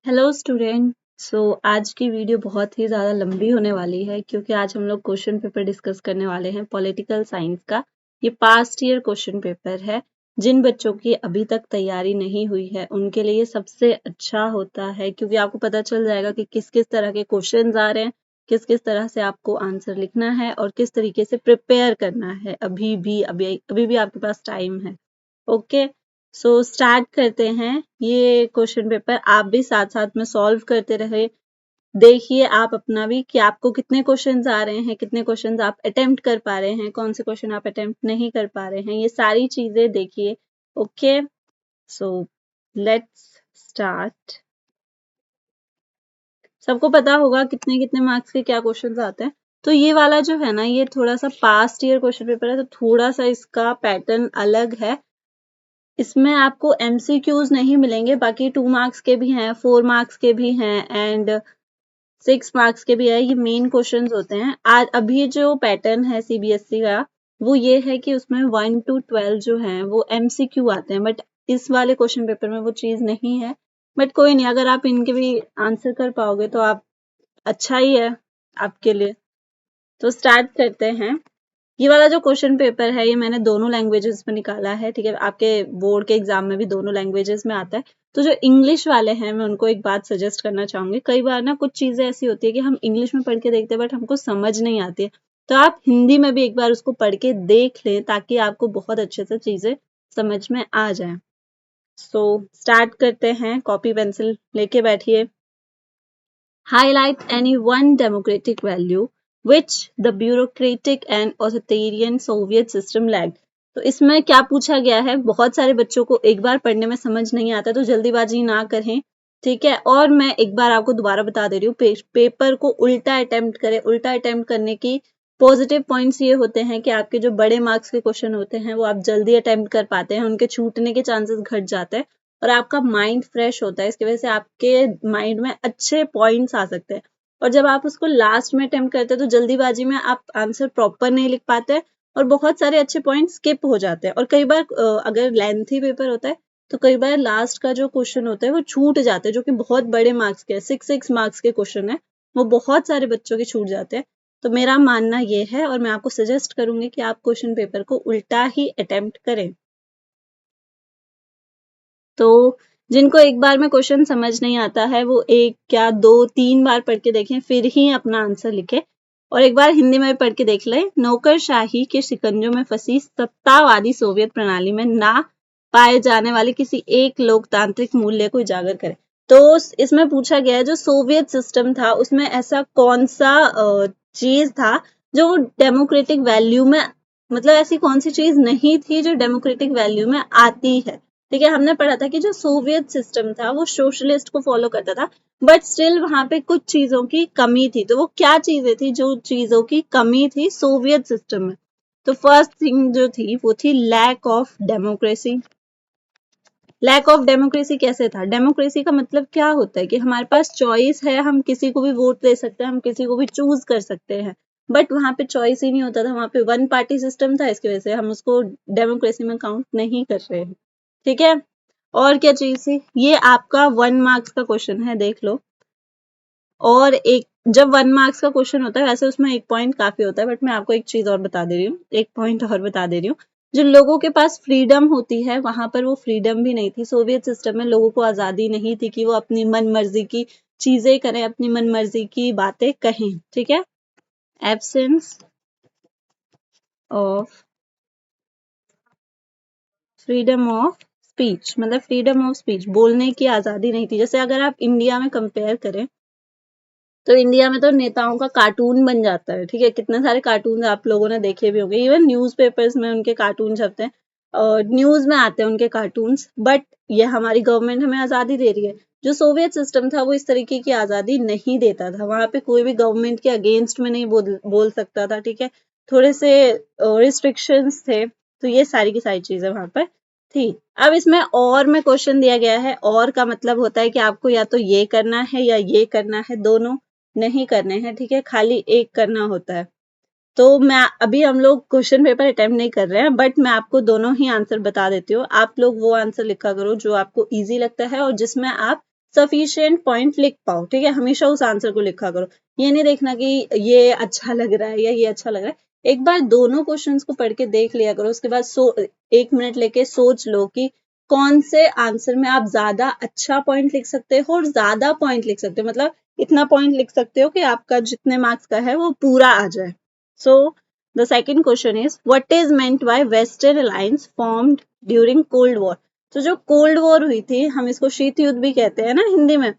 Hello student. आज की video बहुत ही ज़्यादा लंबी होने वाली है क्योंकि आज हम लोग क्वेश्चन पेपर डिस्कस करने वाले हैं पॉलिटिकल साइंस का। ये पास्ट ईयर क्वेश्चन पेपर है। जिन बच्चों की अभी तक तैयारी नहीं हुई है उनके लिए सबसे अच्छा होता है क्योंकि आपको पता चल जाएगा कि किस किस तरह के क्वेश्चन आ रहे हैं, किस किस तरह से आपको आंसर लिखना है और किस तरीके से प्रिपेयर करना है। अभी भी आपके पास टाइम है। ओके, स्टार्ट करते हैं ये क्वेश्चन पेपर। आप भी साथ साथ में सॉल्व करते रहे। देखिए आप अपना भी कि आपको कितने क्वेश्चंस आ रहे हैं, कितने क्वेश्चंस आप अटेम्प्ट कर पा रहे हैं, कौन से क्वेश्चन आप अटेम्प्ट नहीं कर पा रहे हैं, ये सारी चीजें देखिए। Okay, so let's start. सबको पता होगा कितने कितने मार्क्स के क्या क्वेश्चंस आते हैं। तो ये वाला जो है ना, ये थोड़ा सा पास्ट ईयर क्वेश्चन पेपर है, तो थोड़ा सा इसका पैटर्न अलग है। इसमें आपको एमसीक्यूज नहीं मिलेंगे, बाकी 2 मार्क्स के भी हैं, 4 मार्क्स के भी हैं एंड 6 मार्क्स के भी है। ये मेन क्वेश्चंस होते हैं। आज अभी जो पैटर्न है सीबीएसई का वो ये है कि उसमें 1 to 12 जो है वो एमसीक्यू आते हैं, बट इस वाले क्वेश्चन पेपर में वो चीज नहीं है। बट कोई नहीं, अगर आप इनके भी आंसर कर पाओगे तो आप अच्छा ही है आपके लिए। तो स्टार्ट करते हैं। ये वाला जो क्वेश्चन पेपर है ये मैंने दोनों लैंग्वेजेस में निकाला है, ठीक है। आपके बोर्ड के एग्जाम में भी दोनों लैंग्वेजेस में आता है। तो जो इंग्लिश वाले हैं मैं उनको एक बात सजेस्ट करना चाहूंगी। कई बार ना कुछ चीजें ऐसी होती है कि हम इंग्लिश में पढ़ के देखते हैं बट हमको समझ नहीं आती है, तो आप हिंदी में भी एक बार उसको पढ़ के देख लें ताकि आपको बहुत अच्छे से चीजें समझ में आ जाए। स्टार्ट करते हैं। कॉपी पेंसिल लेके बैठिए। Highlight any one democratic value which the bureaucratic and authoritarian Soviet system lacked। तो इसमें क्या पूछा गया है, बहुत सारे बच्चों को एक बार पढ़ने में समझ नहीं आता तो जल्दीबाजी ना करें, ठीक है। और मैं एक बार आपको दोबारा बता दे रही हूँ, पेपर को उल्टा अटेम्प्ट करें। उल्टा अटेम्प्ट करने की पॉजिटिव पॉइंट्स ये होते हैं कि आपके जो बड़े मार्क्स के क्वेश्चन होते हैं वो आप जल्दी अटेम्प्ट कर पाते हैं, उनके छूटने के चांसेस घट जाते हैं और आपका माइंड फ्रेश होता है। इसकी वजह से आपके माइंड में अच्छे पॉइंट्स आ सकते हैं। और जब आप उसको लास्ट में अटेम्प्ट करते हैं तो जल्दीबाजी में आप आंसर प्रॉपर नहीं लिख पाते और बहुत सारे अच्छे पॉइंट्स स्किप हो जाते हैं। और कई बार अगर लेंथी पेपर होता है तो कई बार लास्ट का जो क्वेश्चन होता है वो छूट जाते हैं, जो कि बहुत बड़े मार्क्स के 6 मार्क्स के क्वेश्चन है, वो बहुत सारे बच्चों के छूट जाते हैं। तो मेरा मानना ये है और मैं आपको सजेस्ट करूंगी कि आप क्वेश्चन पेपर को उल्टा ही अटेम्प्ट करें। तो जिनको एक बार में क्वेश्चन समझ नहीं आता है वो 1 या 2 3 बार पढ़ के देखें, फिर ही अपना आंसर लिखें। और एक बार हिंदी में पढ़ के देख लें। नौकरशाही के शिकंजों में फंसी सत्तावादी सोवियत प्रणाली में ना पाए जाने वाले किसी एक लोकतांत्रिक मूल्य को उजागर करें। तो इसमें पूछा गया है जो सोवियत सिस्टम था उसमें ऐसा कौन सा चीज था जो डेमोक्रेटिक वैल्यू में, मतलब ऐसी कौन सी चीज नहीं थी जो डेमोक्रेटिक वैल्यू में आती है। ठीक है, हमने पढ़ा था कि जो सोवियत सिस्टम था वो सोशलिस्ट को फॉलो करता था, बट स्टिल वहां पे कुछ चीजों की कमी थी। तो वो क्या चीजें थी जो चीजों की कमी थी सोवियत सिस्टम में? तो फर्स्ट थिंग जो थी वो थी lack of democracy. Lack of democracy कैसे था? डेमोक्रेसी का मतलब क्या होता है कि हमारे पास चॉइस है, हम किसी को भी वोट दे सकते हैं, हम किसी को भी चूज कर सकते हैं। बट वहां पे चॉइस ही नहीं होता था, वहां पे वन पार्टी सिस्टम था, इसकी वजह से हम उसको डेमोक्रेसी में काउंट नहीं कर रहे हैं, ठीक है। और क्या चीज थी? ये आपका 1 मार्क्स का क्वेश्चन है, देख लो। और एक जब 1 मार्क्स का क्वेश्चन होता है वैसे उसमें 1 पॉइंट काफी होता है, बट मैं आपको एक चीज और बता दे रही हूँ, 1 पॉइंट और बता दे रही हूँ। जिन लोगों के पास फ्रीडम होती है वहां पर वो फ्रीडम भी नहीं थी। सोवियत सिस्टम में लोगों को आजादी नहीं थी कि वो अपनी मन मर्जी की चीजें करें, अपनी मन मर्जी की बातें कहें, ठीक है। Absence of freedom of speech, मतलब फ्रीडम ऑफ स्पीच, बोलने की आजादी नहीं थी। जैसे अगर आप इंडिया में कंपेयर करें तो इंडिया में तो नेताओं का कार्टून बन जाता है, ठीक है। कितने सारे कार्टून आप लोगों ने देखे भी होंगे, इवन न्यूज़पेपर्स में उनके कार्टून छपते हैं और न्यूज में आते हैं उनके कार्टून्स। बट ये हमारी गवर्नमेंट हमें आजादी दे रही है। जो सोवियत सिस्टम था वो इस तरीके की आजादी नहीं देता था, वहां पे कोई भी गवर्नमेंट के अगेंस्ट में नहीं बोल सकता था, ठीक है। थोड़े से रिस्ट्रिक्शंस थे, तो ये सारी की सारी चीजें वहां पर थी। अब इसमें और में क्वेश्चन दिया गया है, और का मतलब होता है कि आपको या तो ये करना है या ये करना है, दोनों नहीं करने हैं, ठीक है, खाली एक करना होता है। तो मैं अभी हम लोग क्वेश्चन पेपर अटेम्प्ट नहीं कर रहे हैं, बट मैं आपको दोनों ही आंसर बता देती हूँ। आप लोग वो आंसर लिखा करो जो आपको इजी लगता है और जिसमें आप सफिशिएंट पॉइंट लिख पाओ, ठीक है। हमेशा उस आंसर को लिखा करो, ये नहीं देखना कि ये अच्छा लग रहा है या ये अच्छा लग रहा है। एक बार दोनों क्वेश्चंस को पढ़ के देख लिया करो, उसके बाद 1 मिनट लेके सोच लो कि कौन से आंसर में आप ज्यादा अच्छा पॉइंट लिख सकते हो और ज्यादा पॉइंट लिख सकते हो, मतलब इतना पॉइंट लिख सकते हो कि आपका जितने मार्क्स का है वो पूरा आ जाए। So the second question is what is meant bye western alliance formed during cold war. तो जो कोल्ड वॉर हुई थी, हम इसको शीत युद्ध भी कहते हैं ना हिंदी में,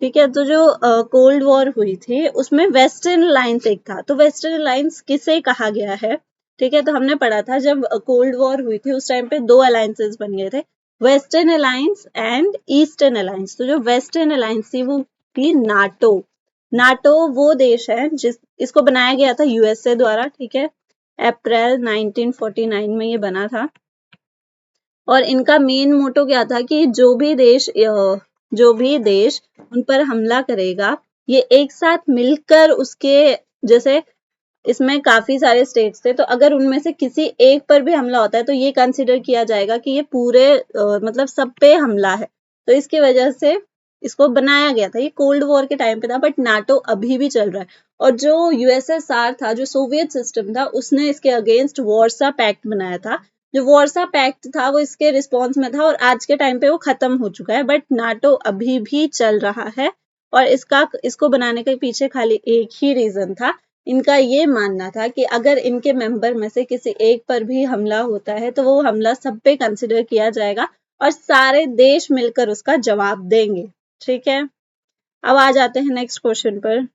ठीक है। तो जो कोल्ड वॉर हुई थी उसमें वेस्टर्न अलायंस एक था, तो वेस्टर्न अलायंस किसे कहा गया है, ठीक है। तो हमने पढ़ा था जब कोल्ड वॉर हुई थी उस टाइम पे 2 अलायंसेस बन गए थे, western alliance and eastern alliance. तो जो वेस्टर्न अलायंस थी वो थी नाटो। नाटो वो देश है जिस इसको बनाया गया था यूएसए द्वारा, ठीक है। अप्रैल 1949 में ये बना था और इनका मेन मोटो क्या था कि जो भी देश उन पर हमला करेगा, ये एक साथ मिलकर उसके, जैसे इसमें काफी सारे स्टेट्स थे, तो अगर उनमें से किसी एक पर भी हमला होता है तो ये कंसिडर किया जाएगा कि ये पूरे मतलब सब पे हमला है। तो इसकी वजह से इसको बनाया गया था, ये कोल्ड वॉर के टाइम पे था, बट नाटो अभी भी चल रहा है। और जो यूएसएसआर था, जो सोवियत सिस्टम था, उसने इसके अगेंस्ट वार्सा पैक्ट बनाया था। जो वार्सा पैक्ट था वो इसके रिस्पॉन्स में था और आज के टाइम पे वो खत्म हो चुका है, बट नाटो अभी भी चल रहा है। और इसको बनाने के पीछे खाली एक ही रीजन था, इनका ये मानना था कि अगर इनके मेंबर में से किसी एक पर भी हमला होता है तो वो हमला सब पे कंसिडर किया जाएगा और सारे देश मिलकर उसका जवाब देंगे, ठीक है। अब आ जाते हैं नेक्स्ट क्वेश्चन पर।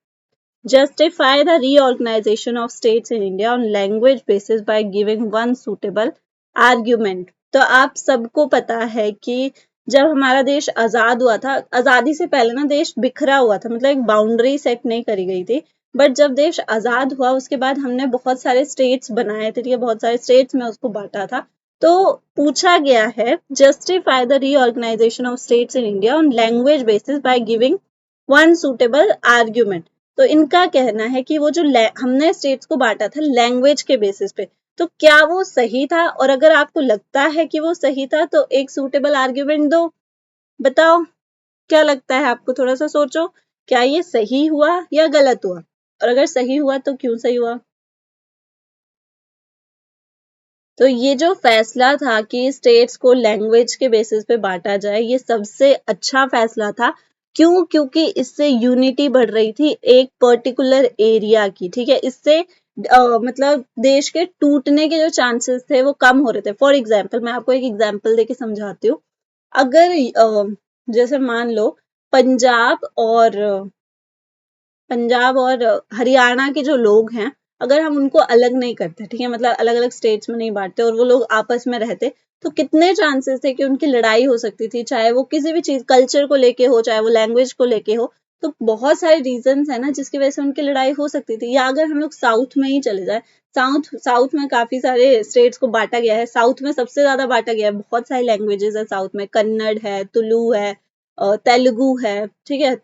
Justify the reorganisation of states in India on language basis by giving one suitable argument. तो आप सबको पता है कि जब हमारा देश आजाद हुआ था, आजादी से पहले ना देश बिखरा हुआ था, मतलब एक बाउंड्री सेट नहीं करी गई थी। बट जब देश आजाद हुआ उसके बाद हमने बहुत सारे स्टेट्स बनाए थे, ठीक है, बहुत सारे स्टेट्स में उसको बांटा था। तो पूछा गया है justify the reorganisation of states in India on language basis by giving one suitable argument. तो इनका कहना है कि वो जो हमने स्टेट्स को बांटा था लैंग्वेज के बेसिस पे, तो क्या वो सही था, और अगर आपको लगता है कि वो सही था तो एक सूटेबल आर्ग्यूमेंट दो। बताओ क्या लगता है आपको, थोड़ा सा सोचो, क्या ये सही हुआ या गलत हुआ, और अगर सही हुआ तो क्यों सही हुआ। तो ये जो फैसला था कि स्टेट्स को लैंग्वेज के बेसिस पे बांटा जाए, ये सबसे अच्छा फैसला था। क्यों? क्योंकि इससे यूनिटी बढ़ रही थी एक पर्टिकुलर एरिया की, ठीक है। इससे मतलब देश के टूटने के जो चांसेस थे वो कम हो रहे थे। फॉर एग्जाम्पल, मैं आपको एक एग्जाम्पल देके समझाती हूँ। अगर जैसे मान लो पंजाब और हरियाणा के जो लोग हैं, अगर हम उनको अलग नहीं करते, ठीक है, मतलब अलग अलग स्टेट्स में नहीं बांटते और वो लोग आपस में रहते, तो कितने चांसेस थे कि उनकी लड़ाई हो सकती थी, चाहे वो किसी भी चीज कल्चर को लेके हो, चाहे वो लैंग्वेज को लेके हो। तो बहुत सारे रीजंस है ना जिसकी वजह से उनकी लड़ाई हो सकती थी। या अगर हम लोग साउथ में ही चले जाए, साउथ में काफी सारे स्टेट्स को बांटा गया है, साउथ में सबसे ज्यादा बांटा गया है, बहुत सारी लैंग्वेजेस है साउथ में, कन्नड़ है, तुलु है, तेलुगु है, ठीक है,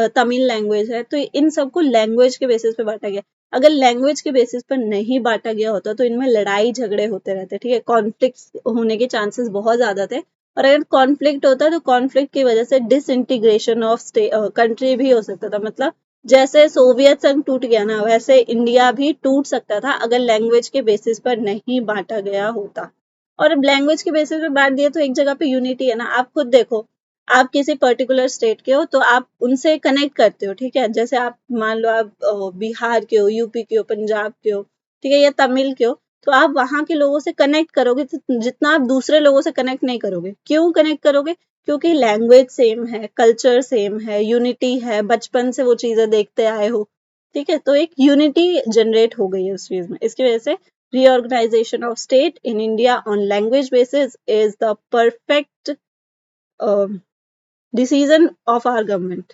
तमिल लैंग्वेज है। तो इन सबको लैंग्वेज के बेसिस पे बांटा गया। अगर लैंग्वेज के बेसिस पर नहीं बांटा गया होता तो इनमें लड़ाई झगड़े होते रहते, ठीक है, कॉन्फ्लिक्ट होने के चांसेस बहुत ज्यादा थे। और अगर कॉन्फ्लिक्ट होता तो कॉन्फ्लिक्ट की वजह से डिसइंटीग्रेशन ऑफ कंट्री भी हो सकता था। मतलब जैसे सोवियत संघ टूट गया ना, वैसे इंडिया भी टूट सकता था अगर लैंग्वेज के बेसिस पर नहीं बांटा गया होता। और अब लैंग्वेज के बेसिस पे बांट दिया तो एक जगह पे यूनिटी है ना। आप खुद देखो, आप किसी पर्टिकुलर स्टेट के हो तो आप उनसे कनेक्ट करते हो, ठीक है। जैसे आप मान लो आप बिहार के हो, यूपी के हो, पंजाब के हो, ठीक है, या तमिल के हो, तो आप वहां के लोगों से कनेक्ट करोगे जितना आप दूसरे लोगों से कनेक्ट नहीं करोगे। क्यों कनेक्ट करोगे? क्योंकि लैंग्वेज सेम है, कल्चर सेम है, यूनिटी है, बचपन से वो चीजें देखते आए हो, ठीक है। तो एक यूनिटी जनरेट हो गई है उस चीज में। इसकी वजह से reorganization of state in India on language basis is the perfect decision of our government.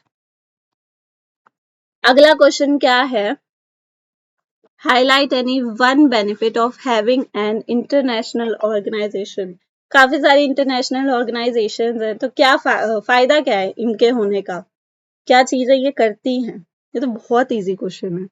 अगला क्वेश्चन क्या है, highlight any one benefit of having an international organisation. काफी सारी इंटरनेशनल ऑर्गेनाइजेशन है, तो क्या फायदा क्या है इनके होने का, क्या चीजें ये करती हैं। ये तो बहुत इजी क्वेश्चन है।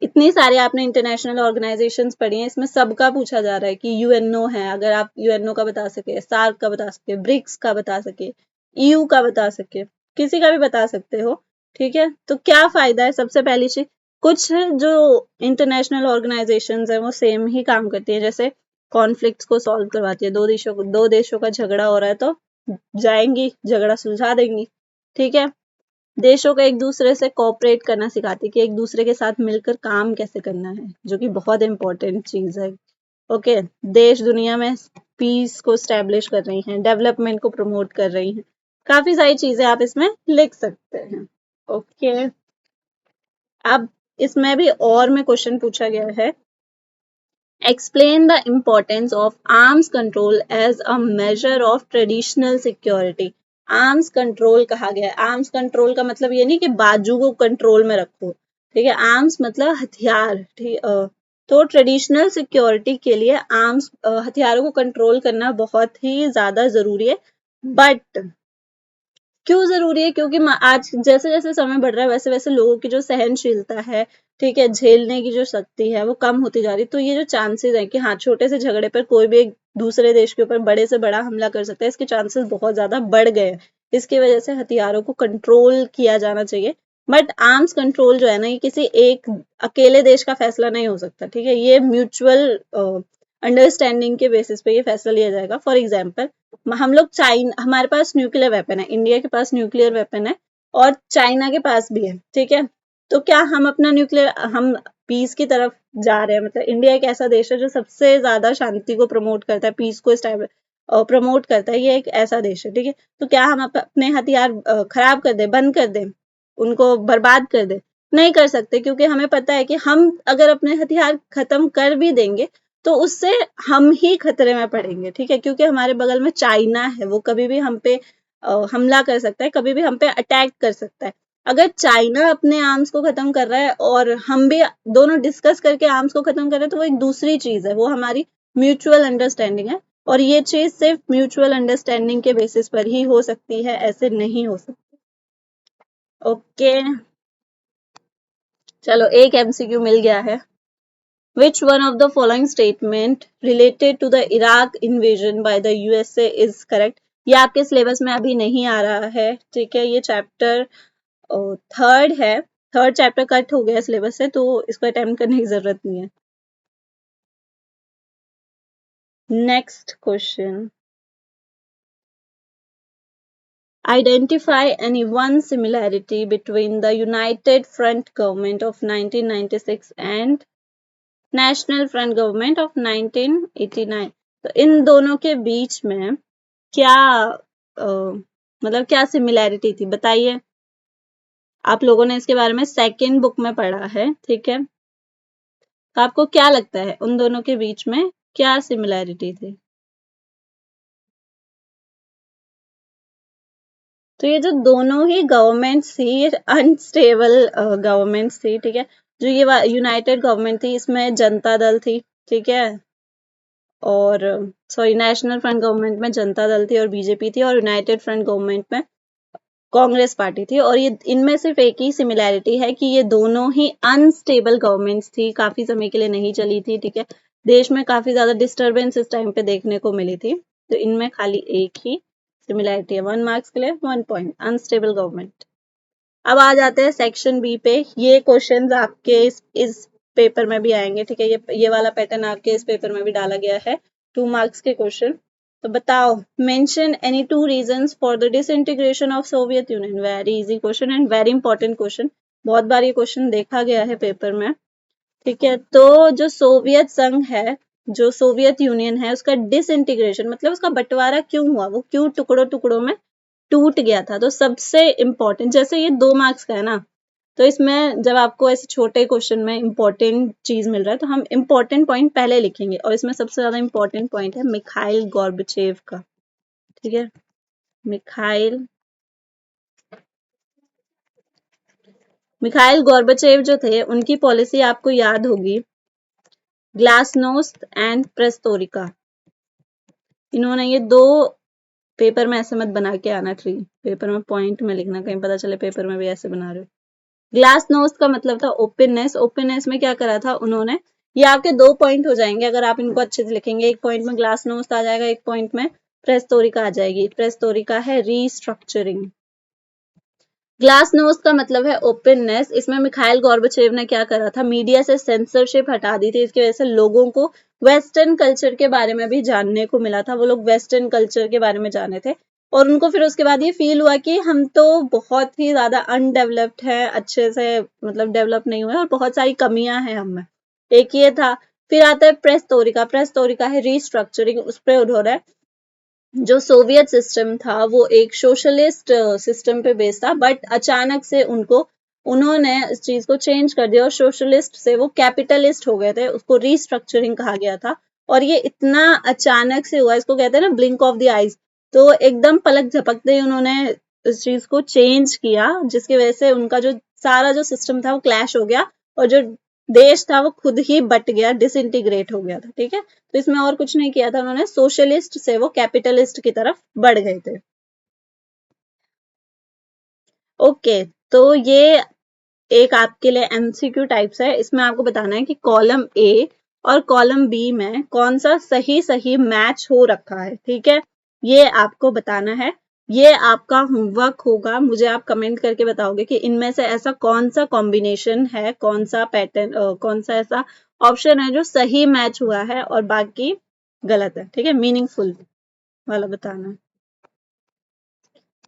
इतनी सारी आपने इंटरनेशनल ऑर्गेनाइजेशंस पढ़ी हैं, इसमें सबका पूछा जा रहा है कि यूएनओ है, अगर आप यूएनओ का बता सके, सार्क का बता सके, ब्रिक्स का बता सके, ईयू का बता सके, किसी का भी बता सकते हो, ठीक है। तो क्या फायदा है, सबसे पहली चीज, कुछ जो इंटरनेशनल ऑर्गेनाइजेशंस है वो सेम ही काम करती है, जैसे कॉन्फ्लिक्ट्स को सॉल्व करवाती है, दो देशों का झगड़ा हो रहा है तो जाएंगी झगड़ा सुलझा देंगी, ठीक है। देशों को एक दूसरे से कोऑपरेट करना सिखाती है कि एक दूसरे के साथ मिलकर काम कैसे करना है, जो कि बहुत इंपॉर्टेंट चीज है। ओके, देश दुनिया में पीस को स्टैब्लिश कर रही हैं, डेवलपमेंट को प्रमोट कर रही हैं, काफी सारी चीजें आप इसमें लिख सकते हैं। ओके, अब इसमें भी और में क्वेश्चन पूछा गया है, explain the importance of arms control as a measure of traditional security। Arms control कहा गया है, आर्म्स कंट्रोल का मतलब ये नहीं कि बाजू को कंट्रोल में रखो, ठीक है, आर्म्स मतलब हथियार, ठीक। तो ट्रेडिशनल सिक्योरिटी के लिए आर्म्स हथियारों को कंट्रोल करना बहुत ही ज्यादा जरूरी है। बट क्यों जरूरी है, क्योंकि आज जैसे जैसे समय बढ़ रहा है वैसे वैसे लोगों की जो सहनशीलता है, ठीक है, झेलने की जो शक्ति है वो कम होती जा रही है। तो ये जो चांसेस है कि हाँ छोटे से झगड़े पर कोई भी एक दूसरे देश के ऊपर बड़े से बड़ा हमला कर सकता है, इसके चांसेस बहुत ज्यादा बढ़ गए हैं। इसकी वजह से हथियारों को कंट्रोल किया जाना चाहिए। बट आर्म्स कंट्रोल जो है ना, ये किसी एक अकेले देश का फैसला नहीं हो सकता, ठीक है, ये म्यूचुअल अंडरस्टैंडिंग के बेसिस पे ये फैसला लिया जाएगा। फॉर एग्जाम्पल, हम लोग हमारे पास न्यूक्लियर वेपन है, इंडिया के पास न्यूक्लियर वेपन है और चाइना के पास भी है, ठीक है। तो क्या हम अपना हम पीस की तरफ जा रहे हैं, मतलब इंडिया एक ऐसा देश है जो सबसे ज्यादा शांति को प्रमोट करता है, पीस को प्रमोट करता है, ये एक ऐसा देश है, ठीक है। तो क्या हम अपने हथियार खराब कर दे, बंद कर दे, उनको बर्बाद कर दे? नहीं कर सकते, क्योंकि हमें पता है कि हम अगर अपने हथियार खत्म कर भी देंगे तो उससे हम ही खतरे में पड़ेंगे, ठीक है, क्योंकि हमारे बगल में चाइना है, वो कभी भी हम पे हमला कर सकता है, कभी भी हम पे अटैक कर सकता है। अगर चाइना अपने आर्म्स को खत्म कर रहा है और हम भी दोनों डिस्कस करके आर्म्स को खत्म कर रहे हैं, तो वो एक दूसरी चीज है, वो हमारी म्यूचुअल अंडरस्टैंडिंग है, और ये चीज सिर्फ म्यूचुअल अंडरस्टैंडिंग के बेसिस पर ही हो सकती है, ऐसे नहीं हो सकती। ओके, चलो एक एमसीक्यू मिल गया है। Which one of the following statement related to the Iraq invasion by the USA is correct? ये आपके सिलेबस में अभी नहीं आ रहा है, ठीक है, ये चैप्टर थर्ड है, थर्ड चैप्टर कट हो गया सिलेबस से, तो इसको अटेम्प्ट करने की जरूरत नहीं है। Next question, identify any one similarity between the United Front government of 1996 and national front government of 1989। तो इन दोनों के बीच में क्या मतलब क्या सिमिलैरिटी थी, बताइए। आप लोगों ने इसके बारे में सेकंड बुक में पढ़ा है, ठीक है, तो आपको क्या लगता है उन दोनों के बीच में क्या सिमिलैरिटी थी? तो ये जो दोनों ही गवर्नमेंट्स थी, ये अनस्टेबल गवर्नमेंट्स थी, ठीक है। जो ये यूनाइटेड गवर्नमेंट थी, इसमें जनता दल थी, ठीक है, और सॉरी, नेशनल फ्रंट गवर्नमेंट में जनता दल थी और बीजेपी थी, और यूनाइटेड फ्रंट गवर्नमेंट में कांग्रेस पार्टी थी। और ये इनमें सिर्फ एक ही सिमिलैरिटी है कि ये दोनों ही अनस्टेबल गवर्नमेंट्स थी, काफी समय के लिए नहीं चली थी, ठीक है, देश में काफी ज्यादा डिस्टर्बेंस इस टाइम पे देखने को मिली थी। तो इनमें खाली एक ही सिमिलैरिटी है, 1 मार्क्स के लिए 1 पॉइंट, अनस्टेबल गवर्नमेंट। अब आ जाते हैं सेक्शन बी पे। ये क्वेश्चंस आपके इस पेपर में भी आएंगे, ठीक है, ये वाला पैटर्न आपके इस पेपर में भी डाला गया है, 2 मार्क्स के क्वेश्चन। तो बताओ, mention any 2 reasons for the disintegration of Soviet union. Very easy question and very important question, बहुत बार ये क्वेश्चन देखा गया है पेपर में, ठीक है। तो जो सोवियत संघ है, जो सोवियत यूनियन है, उसका डिसइंटीग्रेशन मतलब उसका बंटवारा क्यों हुआ, वो क्यों टुकड़ों टुकड़ों में टूट गया था। तो सबसे इम्पोर्टेंट, जैसे ये 2 मार्क्स का है ना, तो इसमें जब आपको ऐसे छोटे क्वेश्चन में इम्पोर्टेंट चीज मिल रहा है तो हम इम्पोर्टेंट पॉइंट पहले लिखेंगे, और इसमें सबसे ज्यादा इम्पोर्टेंट पॉइंट है मिखाइल गोर्बचेव का, ठीक है, मिखाइल मिखाइल गोर्बचेव जो थे, उनकी पॉलिसी आपको याद होगी, ग्लासनोस्ट एंड प्रेस्तोरिका। इन्होंने ये 2 पेपर में ऐसे मत बना के आना, ट्री पेपर में पॉइंट में लिखना, कहीं पता चले पेपर में भी ऐसे बना रहे हो। ग्लास नोस्ट का मतलब था ओपननेस, ओपननेस में क्या करा था उन्होंने, ये आपके 2 पॉइंट हो जाएंगे अगर आप इनको अच्छे से लिखेंगे, एक पॉइंट में ग्लास नोस्ट आ जाएगा, एक पॉइंट में प्रेस्तोरिका आ जाएगी। प्रेस्तोरिका है रीस्ट्रक्चरिंग, ग्लास नोज का मतलब है ओपननेस। इसमें मिखाइल गोर्बाचेव ने क्या करा था, मीडिया से सेंसरशिप हटा दी थी। इसकी वजह से लोगों को वेस्टर्न कल्चर के बारे में भी जानने को मिला था। वो लोग वेस्टर्न कल्चर के बारे में जाने थे और उनको फिर उसके बाद ये फील हुआ कि हम तो बहुत ही ज्यादा अनडेवलप्ड है, अच्छे से मतलब डेवलप नहीं हुए और बहुत सारी कमियां हैं हम में। एक ये था। फिर आता है प्रेस्टोरिका। प्रेस्टोरिका है रीस्ट्रक्चरिंग। उस पर उन्होंने जो सोवियत सिस्टम था वो एक सोशलिस्ट सिस्टम पे बेस्ड था, बट अचानक से उन्होंने इस चीज को चेंज कर दिया और सोशलिस्ट से वो कैपिटलिस्ट हो गए थे। उसको रीस्ट्रक्चरिंग कहा गया था और ये इतना अचानक से हुआ, इसको कहते हैं ना ब्लिंक ऑफ द आईज। तो एकदम पलक झपकते ही उन्होंने इस चीज को चेंज किया, जिसकी वजह से उनका जो सारा जो सिस्टम था वो क्लैश हो गया और जो देश था वो खुद ही बट गया, डिसइंटीग्रेट हो गया था। ठीक है, तो इसमें और कुछ नहीं किया था उन्होंने, सोशलिस्ट से वो कैपिटलिस्ट की तरफ बढ़ गए थे। ओके, तो ये एक आपके लिए एमसीक्यू टाइप्स है। इसमें आपको बताना है कि कॉलम ए और कॉलम बी में कौन सा सही सही मैच हो रखा है। ठीक है, ये आपको बताना है। ये आपका होमवर्क होगा, मुझे आप कमेंट करके बताओगे कि इनमें से ऐसा कौन सा कॉम्बिनेशन है, कौन सा पैटर्न, कौन सा ऐसा ऑप्शन है जो सही मैच हुआ है और बाकी गलत है। ठीक है, मीनिंगफुल वाला बताना है।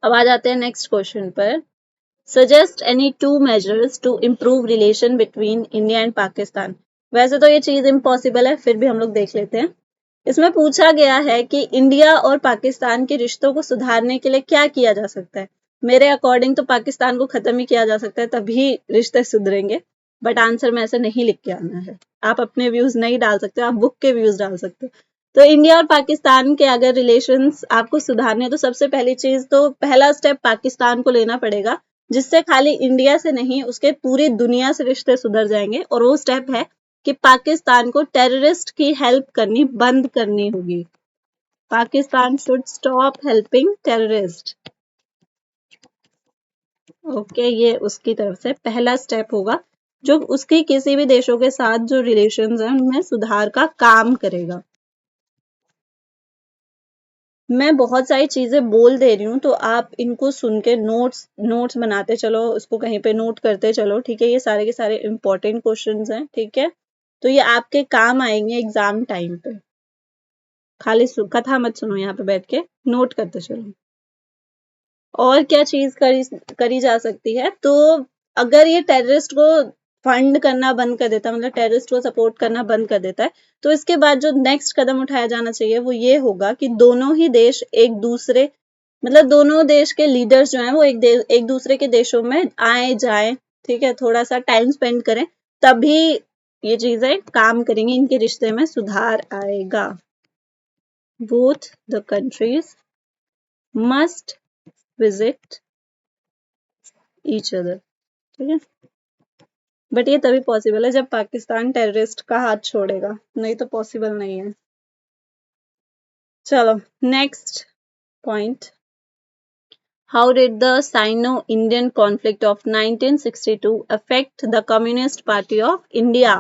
अब आ जाते हैं नेक्स्ट क्वेश्चन पर। Suggest any two measures to improve relation between India and Pakistan. वैसे तो ये चीज इम्पॉसिबल है, फिर भी हम लोग देख लेते हैं। इसमें पूछा गया है कि इंडिया और पाकिस्तान के रिश्तों को सुधारने के लिए क्या किया जा सकता है। मेरे अकॉर्डिंग तो पाकिस्तान को खत्म ही किया जा सकता है, तभी रिश्ते सुधरेंगे। बट आंसर में ऐसे नहीं लिख के आना है। आप अपने व्यूज नहीं डाल सकते, आप बुक के व्यूज डाल सकते हो। तो इंडिया और पाकिस्तान के अगर रिलेशंस आपको सुधारने, तो सबसे पहली चीज तो पहला स्टेप पाकिस्तान को लेना पड़ेगा, जिससे खाली इंडिया से नहीं उसके पूरी दुनिया से रिश्ते सुधर जाएंगे। और वो स्टेप है कि पाकिस्तान को टेररिस्ट की हेल्प करनी बंद करनी होगी। Pakistan should stop helping terrorist. Okay, ये उसकी तरफ से पहला स्टेप होगा जो उसकी किसी भी देशों के साथ जो रिलेशंस हैं उनमें सुधार का काम करेगा। मैं बहुत सारी चीजें बोल दे रही हूँ, तो आप इनको सुन के नोट्स नोट्स बनाते चलो, उसको कहीं पे नोट करते चलो। ठीक है, ये सारे के सारे इंपॉर्टेंट क्वेश्चंस हैं। ठीक है, तो ये आपके काम आएंगे एग्जाम टाइम पे। खाली कथा मत सुनो, यहाँ पे बैठ के नोट करते चलो। और क्या चीज करी जा सकती है, तो अगर ये टेररिस्ट को फंड करना बंद कर देता है, मतलब टेररिस्ट को सपोर्ट करना बंद कर देता है, तो इसके बाद जो नेक्स्ट कदम उठाया जाना चाहिए वो ये होगा कि दोनों ही देश एक दूसरे, मतलब दोनों देश के लीडर्स जो हैं वो एक दूसरे के देशों में आए जाए। ठीक है, थोड़ा सा टाइम स्पेंड करें, तभी ये चीजें काम करेंगी, इनके रिश्ते में सुधार आएगा। Both the countries must visit each other. ठीक है, बट ये तभी पॉसिबल है जब पाकिस्तान टेररिस्ट का हाथ छोड़ेगा, नहीं तो पॉसिबल नहीं है। चलो next point. How did the Sino Indian conflict of 1962 affect the communist party of India.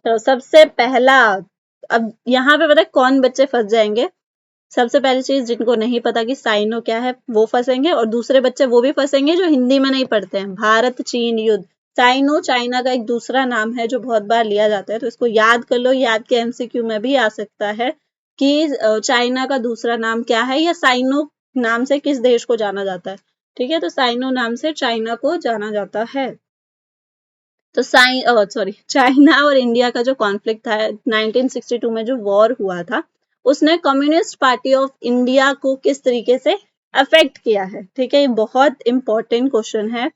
तो सबसे पहला, अब यहाँ पे पता है कौन बच्चे फंस जाएंगे। सबसे पहली चीज, जिनको नहीं पता कि साइनो क्या है वो फंसेंगे, और दूसरे बच्चे वो भी फंसेंगे जो हिंदी में नहीं पढ़ते हैं। भारत चीन युद्ध, साइनो चाइना का एक दूसरा नाम है जो बहुत बार लिया जाता है, तो इसको याद कर लो। याद के एमसीक्यू में भी आ सकता है कि चाइना का दूसरा नाम क्या है, या साइनो नाम से किस देश को जाना जाता है। ठीक है, तो साइनो नाम से चाइना को जाना जाता है। तो चाइना और इंडिया का जो कॉन्फ्लिक्ट था 1962 में, जो वॉर हुआ था, उसने कम्युनिस्ट पार्टी ऑफ इंडिया को किस तरीके से अफेक्ट किया है। ठीक है, ये बहुत इंपॉर्टेंट क्वेश्चन है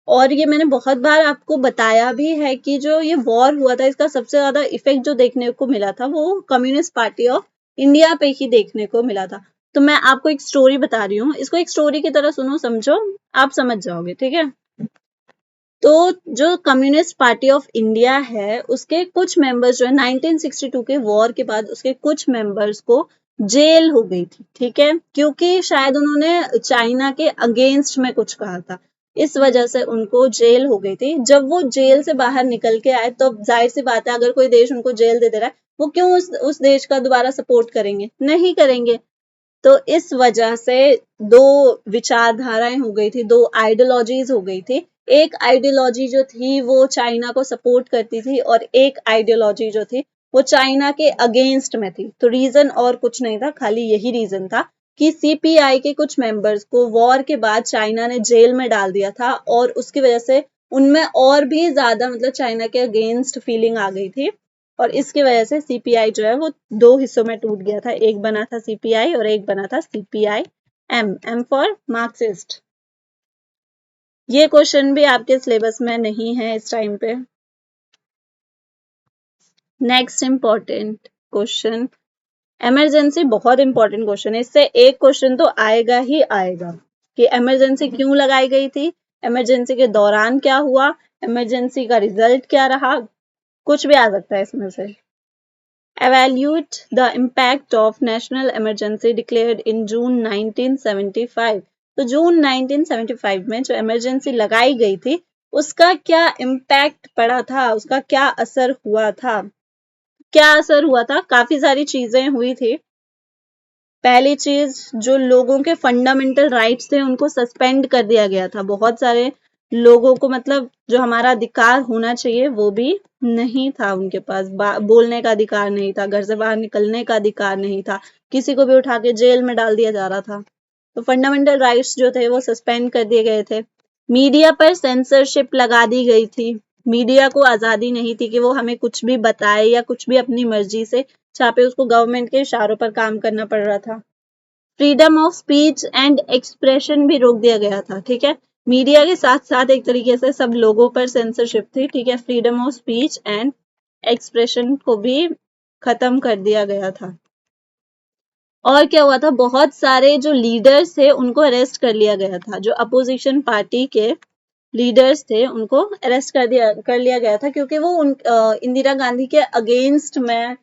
और ये मैंने बहुत बार आपको बताया भी है कि जो ये वॉर हुआ था इसका सबसे ज्यादा इफेक्ट जो देखने को मिला था वो कम्युनिस्ट पार्टी ऑफ इंडिया पे ही देखने को मिला था। तो मैं आपको एक स्टोरी बता रही हूँ, इसको एक स्टोरी की तरह सुनो, समझो, आप समझ जाओगे। ठीक है, तो जो कम्युनिस्ट पार्टी ऑफ इंडिया है उसके कुछ मेंबर्स जो है 1962 के वॉर के बाद उसके कुछ मेंबर्स को जेल हो गई थी। ठीक है, क्योंकि शायद उन्होंने चाइना के अगेंस्ट में कुछ कहा था, इस वजह से उनको जेल हो गई थी। जब वो जेल से बाहर निकल के आए तो जाहिर सी बात है, अगर कोई देश उनको जेल दे दे रहा है, वो क्यों उस देश का दोबारा सपोर्ट करेंगे, नहीं करेंगे। तो इस वजह से दो विचारधाराएं हो गई थी, दो आइडियोलॉजीज हो गई थी। एक आइडियोलॉजी जो थी वो चाइना को सपोर्ट करती थी और एक आइडियोलॉजी जो थी वो चाइना के अगेंस्ट में थी। तो रीजन और कुछ नहीं था, खाली यही रीजन था कि सीपीआई के कुछ मेंबर्स को वॉर के बाद चाइना ने जेल में डाल दिया था और उसकी वजह से उनमें और भी ज्यादा मतलब चाइना के अगेंस्ट फीलिंग आ गई थी और इसकी वजह से सीपीआई जो है वो दो हिस्सों में टूट गया था। एक बना था सीपीआई और एक बना था सीपीआई एम फॉर मार्क्सिस्ट। ये क्वेश्चन भी आपके सिलेबस में नहीं है इस टाइम पे। नेक्स्ट इंपॉर्टेंट क्वेश्चन, इमरजेंसी बहुत इंपॉर्टेंट क्वेश्चन है, इससे एक क्वेश्चन तो आएगा ही आएगा कि इमरजेंसी क्यों लगाई गई थी, इमरजेंसी के दौरान क्या हुआ, इमरजेंसी का रिजल्ट क्या रहा, कुछ भी आ सकता है इसमें से। Evaluate the impact of national emergency declared in June 1975. तो जून 1975 में जो इमरजेंसी लगाई गई थी उसका क्या इम्पैक्ट पड़ा था, उसका क्या असर हुआ था। क्या असर हुआ था, काफी सारी चीजें हुई थी। पहली चीज, जो लोगों के फंडामेंटल राइट्स थे उनको सस्पेंड कर दिया गया था। बहुत सारे लोगों को मतलब जो हमारा अधिकार होना चाहिए वो भी नहीं था उनके पास। बोलने का अधिकार नहीं था, घर से बाहर निकलने का अधिकार नहीं था, किसी को भी उठा के जेल में डाल दिया जा रहा था। तो फंडामेंटल राइट्स जो थे वो सस्पेंड कर दिए गए थे। मीडिया पर सेंसरशिप लगा दी गई थी। मीडिया को आजादी नहीं थी कि वो हमें कुछ भी बताए या कुछ भी अपनी मर्जी से छापे, उसको गवर्नमेंट के इशारों पर काम करना पड़ रहा था। Freedom of speech and expression भी रोक दिया गया था। ठीक है, मीडिया के साथ साथ एक तरीके से सब लोगों पर सेंसरशिप थी। ठीक है, freedom of speech and expression को भी खत्म कर दिया गया था। और क्या हुआ था, बहुत सारे जो लीडर्स थे उनको अरेस्ट कर लिया गया था। जो अपोजिशन पार्टी के लीडर्स थे उनको अरेस्ट कर लिया गया था क्योंकि वो इंदिरा गांधी के अगेंस्ट में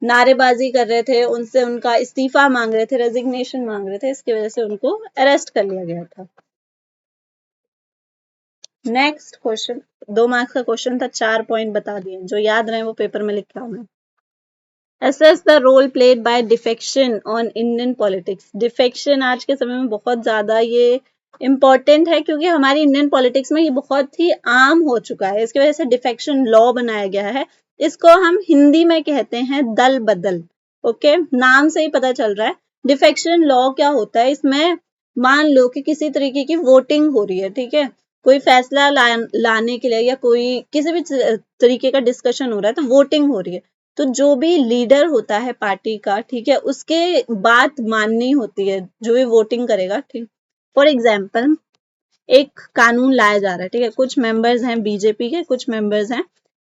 नारेबाजी कर रहे थे, उनसे उनका इस्तीफा मांग रहे थे, रेजिग्नेशन मांग रहे थे, इसकी वजह से उनको अरेस्ट कर लिया गया था। नेक्स्ट क्वेश्चन 2 मार्क्स का क्वेश्चन था, 4 पॉइंट बता दिए, जो याद रहे वो पेपर में लिखा हूं मैं। Assess the role played by defection on Indian politics. Defection आज के समय में बहुत ज्यादा ये इम्पोर्टेंट है क्योंकि हमारी इंडियन पॉलिटिक्स में ये बहुत ही आम हो चुका है। इसकी वजह से डिफेक्शन लॉ बनाया गया है। इसको हम हिंदी में कहते हैं दल बदल। ओके, नाम से ही पता चल रहा है। डिफेक्शन लॉ क्या होता है, इसमें मान लो कि किसी तरीके की वोटिंग हो रही है। ठीक है, कोई फैसला लाने के लिए या कोई किसी भी तरीके का डिस्कशन हो रहा है तो वोटिंग हो रही है। तो जो भी लीडर होता है पार्टी का, ठीक है, उसके बात माननी होती है जो भी वोटिंग करेगा। ठीक, फॉर एग्जाम्पल एक कानून लाया जा रहा है। ठीक है, कुछ मेंबर्स हैं बीजेपी के, कुछ मेंबर्स हैं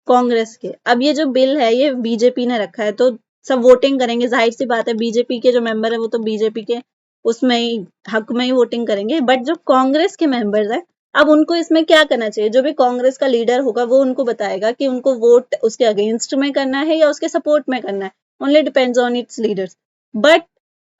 कांग्रेस के। अब ये जो बिल है ये बीजेपी ने रखा है तो सब वोटिंग करेंगे, जाहिर सी बात है बीजेपी के जो मेंबर है वो तो बीजेपी के उसमें ही हक में ही वोटिंग करेंगे। बट जो कांग्रेस के मेंबर्स है, अब उनको इसमें क्या करना चाहिए, जो भी कांग्रेस का लीडर होगा वो उनको बताएगा कि उनको वोट उसके अगेंस्ट में करना है या उसके सपोर्ट में करना है। Only depends on it's leaders. But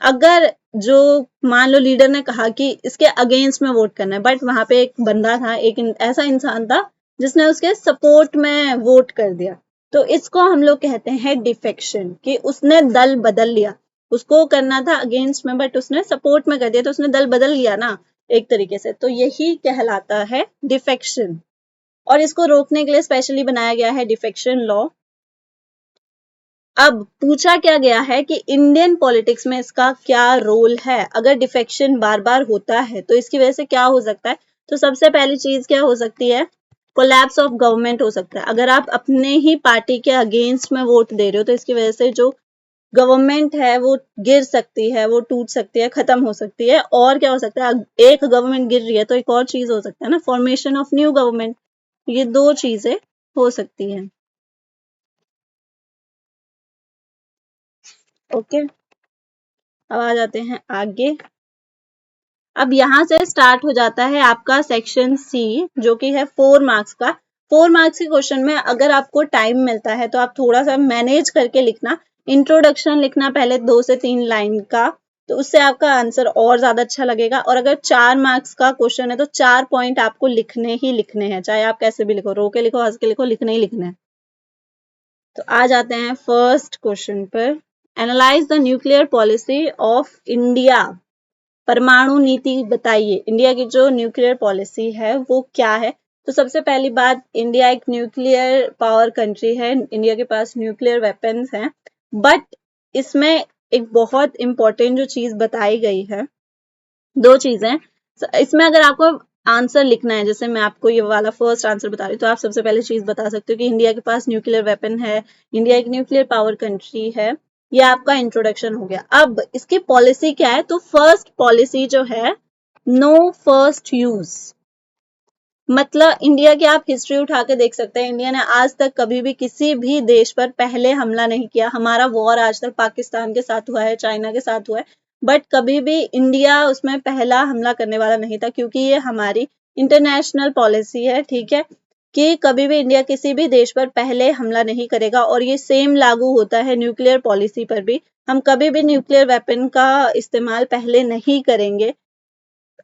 अगर जो मान लो लीडर ने कहा कि इसके अगेंस्ट में वोट करना है, बट वहां पे एक बंदा था, एक ऐसा इंसान था जिसने उसके सपोर्ट में वोट कर दिया, तो इसको हम लोग कहते हैं डिफेक्शन, कि उसने दल बदल लिया। उसको करना था अगेंस्ट में बट उसने सपोर्ट में कर दिया, तो उसने दल बदल लिया ना एक तरीके से, तो यही कहलाता है डिफेक्शन। और इसको रोकने के लिए स्पेशली बनाया गया है डिफेक्शन लॉ। अब पूछा क्या गया है कि इंडियन पॉलिटिक्स में इसका क्या रोल है, अगर डिफेक्शन बार बार होता है तो इसकी वजह से क्या हो सकता है। तो सबसे पहली चीज क्या हो सकती है, कोलैप्स ऑफ गवर्नमेंट हो सकता है। अगर आप अपने ही पार्टी के अगेंस्ट में वोट दे रहे हो तो इसकी वजह से जो गवर्नमेंट है वो गिर सकती है, वो टूट सकती है, खत्म हो सकती है। और क्या हो सकता है, एक गवर्नमेंट गिर रही है तो एक और चीज हो सकता है ना, फॉर्मेशन ऑफ न्यू गवर्नमेंट। ये दो चीजें हो सकती हैं। ओके, अब आ जाते हैं आगे। अब यहां से स्टार्ट हो जाता है आपका सेक्शन सी, जो कि है 4 मार्क्स का। 4 मार्क्स के क्वेश्चन में अगर आपको टाइम मिलता है तो आप थोड़ा सा मैनेज करके लिखना, इंट्रोडक्शन लिखना पहले 2 से 3 लाइन का, तो उससे आपका आंसर और ज्यादा अच्छा लगेगा। और अगर 4 मार्क्स का क्वेश्चन है तो 4 पॉइंट आपको लिखने ही लिखने हैं, चाहे आप कैसे भी लिखो, रो के लिखो, हंस के लिखो, लिखने ही लिखने हैं। तो आ जाते हैं फर्स्ट क्वेश्चन पर। Analyse the nuclear policy of India. परमाणु नीति बताइए, इंडिया की जो न्यूक्लियर पॉलिसी है वो क्या है। तो सबसे पहली बात, इंडिया एक न्यूक्लियर पावर कंट्री है, इंडिया के पास न्यूक्लियर वेपन्स हैं, बट इसमें एक बहुत इंपॉर्टेंट जो चीज बताई गई है, दो चीजें इसमें। अगर आपको आंसर लिखना है, जैसे मैं आपको ये वाला फर्स्ट आंसर बता रही हूँ, तो आप सबसे पहले चीज बता सकते हो कि इंडिया के पास न्यूक्लियर वेपन है, इंडिया एक न्यूक्लियर पावर कंट्री है। ये आपका इंट्रोडक्शन हो गया। अब इसकी पॉलिसी क्या है, तो फर्स्ट पॉलिसी जो है, नो फर्स्ट यूज। मतलब इंडिया की आप हिस्ट्री उठा के देख सकते हैं, इंडिया ने आज तक कभी भी किसी भी देश पर पहले हमला नहीं किया। हमारा वॉर आज तक पाकिस्तान के साथ हुआ है, चाइना के साथ हुआ है, बट कभी भी इंडिया उसमें पहला हमला करने वाला नहीं था, क्योंकि ये हमारी इंटरनेशनल पॉलिसी है, ठीक है, कि कभी भी इंडिया किसी भी देश पर पहले हमला नहीं करेगा। और ये सेम लागू होता है न्यूक्लियर पॉलिसी पर भी। हम कभी भी न्यूक्लियर वेपन का इस्तेमाल पहले नहीं करेंगे।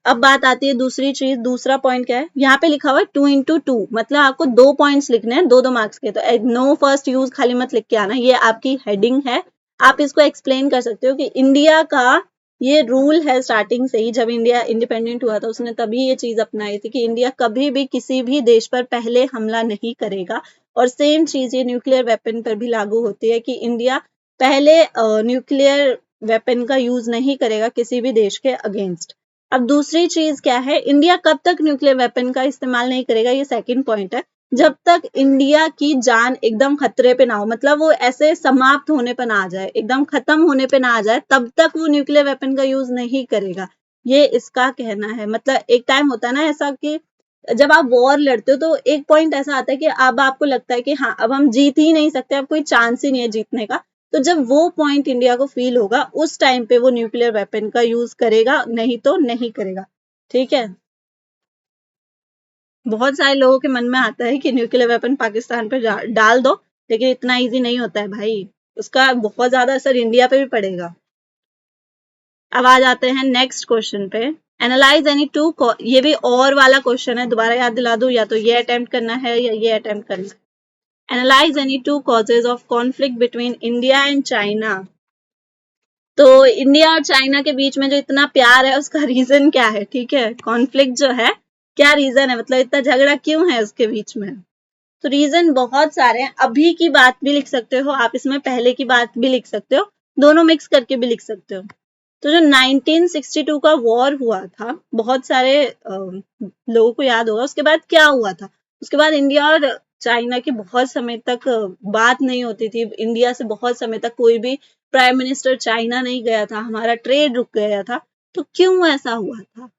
अब बात आती है दूसरी चीज, दूसरा पॉइंट क्या है, यहाँ पे लिखा हुआ है 2x2, मतलब आपको 2 पॉइंट्स लिखने हैं, 2 मार्क्स के। तो नो फर्स्ट यूज खाली मत लिख के आना, ये आपकी हेडिंग है। आप इसको एक्सप्लेन कर सकते हो कि इंडिया का ये रूल है स्टार्टिंग से ही, जब इंडिया इंडिपेंडेंट हुआ था उसने तभी ये चीज अपनाई थी कि इंडिया कभी भी किसी भी देश पर पहले हमला नहीं करेगा। और सेम चीज ये न्यूक्लियर वेपन पर भी लागू होती है कि इंडिया पहले न्यूक्लियर वेपन का यूज नहीं करेगा किसी भी देश के अगेंस्ट। अब दूसरी चीज क्या है, इंडिया कब तक न्यूक्लियर वेपन का इस्तेमाल नहीं करेगा, ये सेकंड पॉइंट है, जब तक इंडिया की जान एकदम खतरे पे ना हो, मतलब वो ऐसे समाप्त होने पे ना आ जाए, एकदम खत्म होने पे ना आ जाए, तब तक वो न्यूक्लियर वेपन का यूज नहीं करेगा। ये इसका कहना है। मतलब एक टाइम होता है ना ऐसा कि जब आप वॉर लड़ते हो तो एक पॉइंट ऐसा आता है कि अब आपको लगता है कि हाँ अब हम जीत ही नहीं सकते, अब कोई चांस ही नहीं है जीतने का। तो जब वो पॉइंट इंडिया को फील होगा, उस टाइम पे वो न्यूक्लियर वेपन का यूज करेगा, नहीं तो नहीं करेगा, ठीक है। बहुत सारे लोगों के मन में आता है कि न्यूक्लियर वेपन पाकिस्तान पे डाल दो, लेकिन इतना इजी नहीं होता है भाई, उसका बहुत ज्यादा असर इंडिया पे भी पड़ेगा। अब आ जाते हैं नेक्स्ट क्वेश्चन पे, एनालाइज एनी टू, ये भी और वाला क्वेश्चन है, दोबारा याद दिला दूं, या तो ये अटेम्प्ट करना है या ये अटेम्प्ट करना है। Analyse any two causes of conflict between India and China. तो इंडिया और चाइना के बीच में जो इतना प्यार है उसका रीजन क्या है, ठीक है, कॉन्फ्लिक्ट जो है क्या रीजन है, मतलब इतना झगड़ा क्यों है उसके बीच में। तो रीजन बहुत सारे हैं, अभी की बात भी लिख सकते हो आप इसमें, पहले की बात भी लिख सकते हो, दोनों मिक्स करके भी लिख सकते हो। तो जो 1962 का वॉर हुआ था, बहुत सारे लोगों को याद होगा, उसके बाद क्या हुआ था, उसके बाद इंडिया और चाइना की बहुत समय तक बात नहीं होती थी, इंडिया से बहुत समय तक कोई भी प्राइम मिनिस्टर चाइना नहीं गया था, हमारा ट्रेड रुक गया था। तो क्यों ऐसा हुआ था,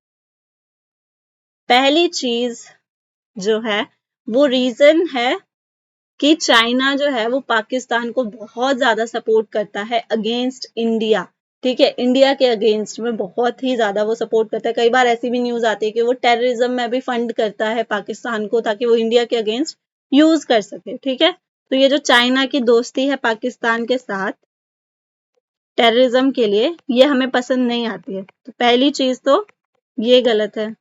पहली चीज जो है वो रीजन है कि चाइना जो है वो पाकिस्तान को बहुत ज्यादा सपोर्ट करता है अगेंस्ट इंडिया, ठीक है, इंडिया के अगेंस्ट में बहुत ही ज्यादा वो सपोर्ट करता है। कई बार ऐसी भी न्यूज आती है कि वो टेररिज्म में भी फंड करता है पाकिस्तान को, ताकि वो इंडिया के अगेंस्ट यूज कर सके, ठीक है। तो ये जो चाइना की दोस्ती है पाकिस्तान के साथ टेररिज्म के लिए, ये हमें पसंद नहीं आती है। तो पहली चीज तो ये गलत है।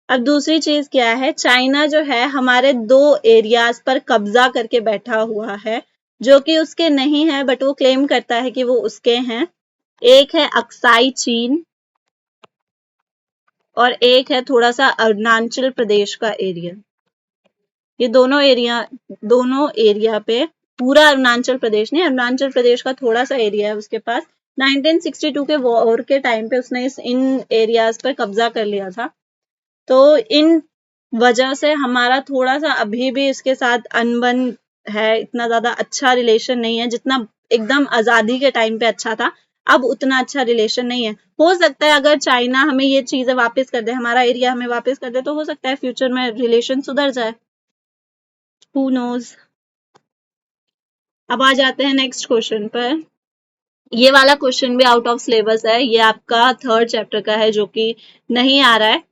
अब दूसरी चीज क्या है, चाइना जो है हमारे 2 एरियाज पर कब्जा करके बैठा हुआ है, जो कि उसके नहीं है, बट वो क्लेम करता है कि वो उसके हैं। एक है अक्साई चीन और एक है थोड़ा सा अरुणाचल प्रदेश का एरिया। ये दोनों एरिया पे, पूरा अरुणाचल प्रदेश नहीं, अरुणाचल प्रदेश का थोड़ा सा एरिया है उसके पास। 1962 के वॉर के टाइम पे उसने इन एरियाज पर कब्जा कर लिया था। तो इन वजह से हमारा थोड़ा सा अभी भी इसके साथ अनबन है, इतना ज्यादा अच्छा रिलेशन नहीं है, जितना एकदम आजादी के टाइम पे अच्छा था, अब उतना अच्छा रिलेशन नहीं है। हो सकता है अगर चाइना हमें ये चीजें वापस कर दे, हमारा एरिया हमें वापस कर दे, तो हो सकता है फ्यूचर में रिलेशन सुधर जाए, हु नोज। अब आ जाते हैं नेक्स्ट क्वेश्चन पर। ये वाला क्वेश्चन भी आउट ऑफ सिलेबस है, ये आपका 3rd चैप्टर का है, जो कि नहीं आ रहा है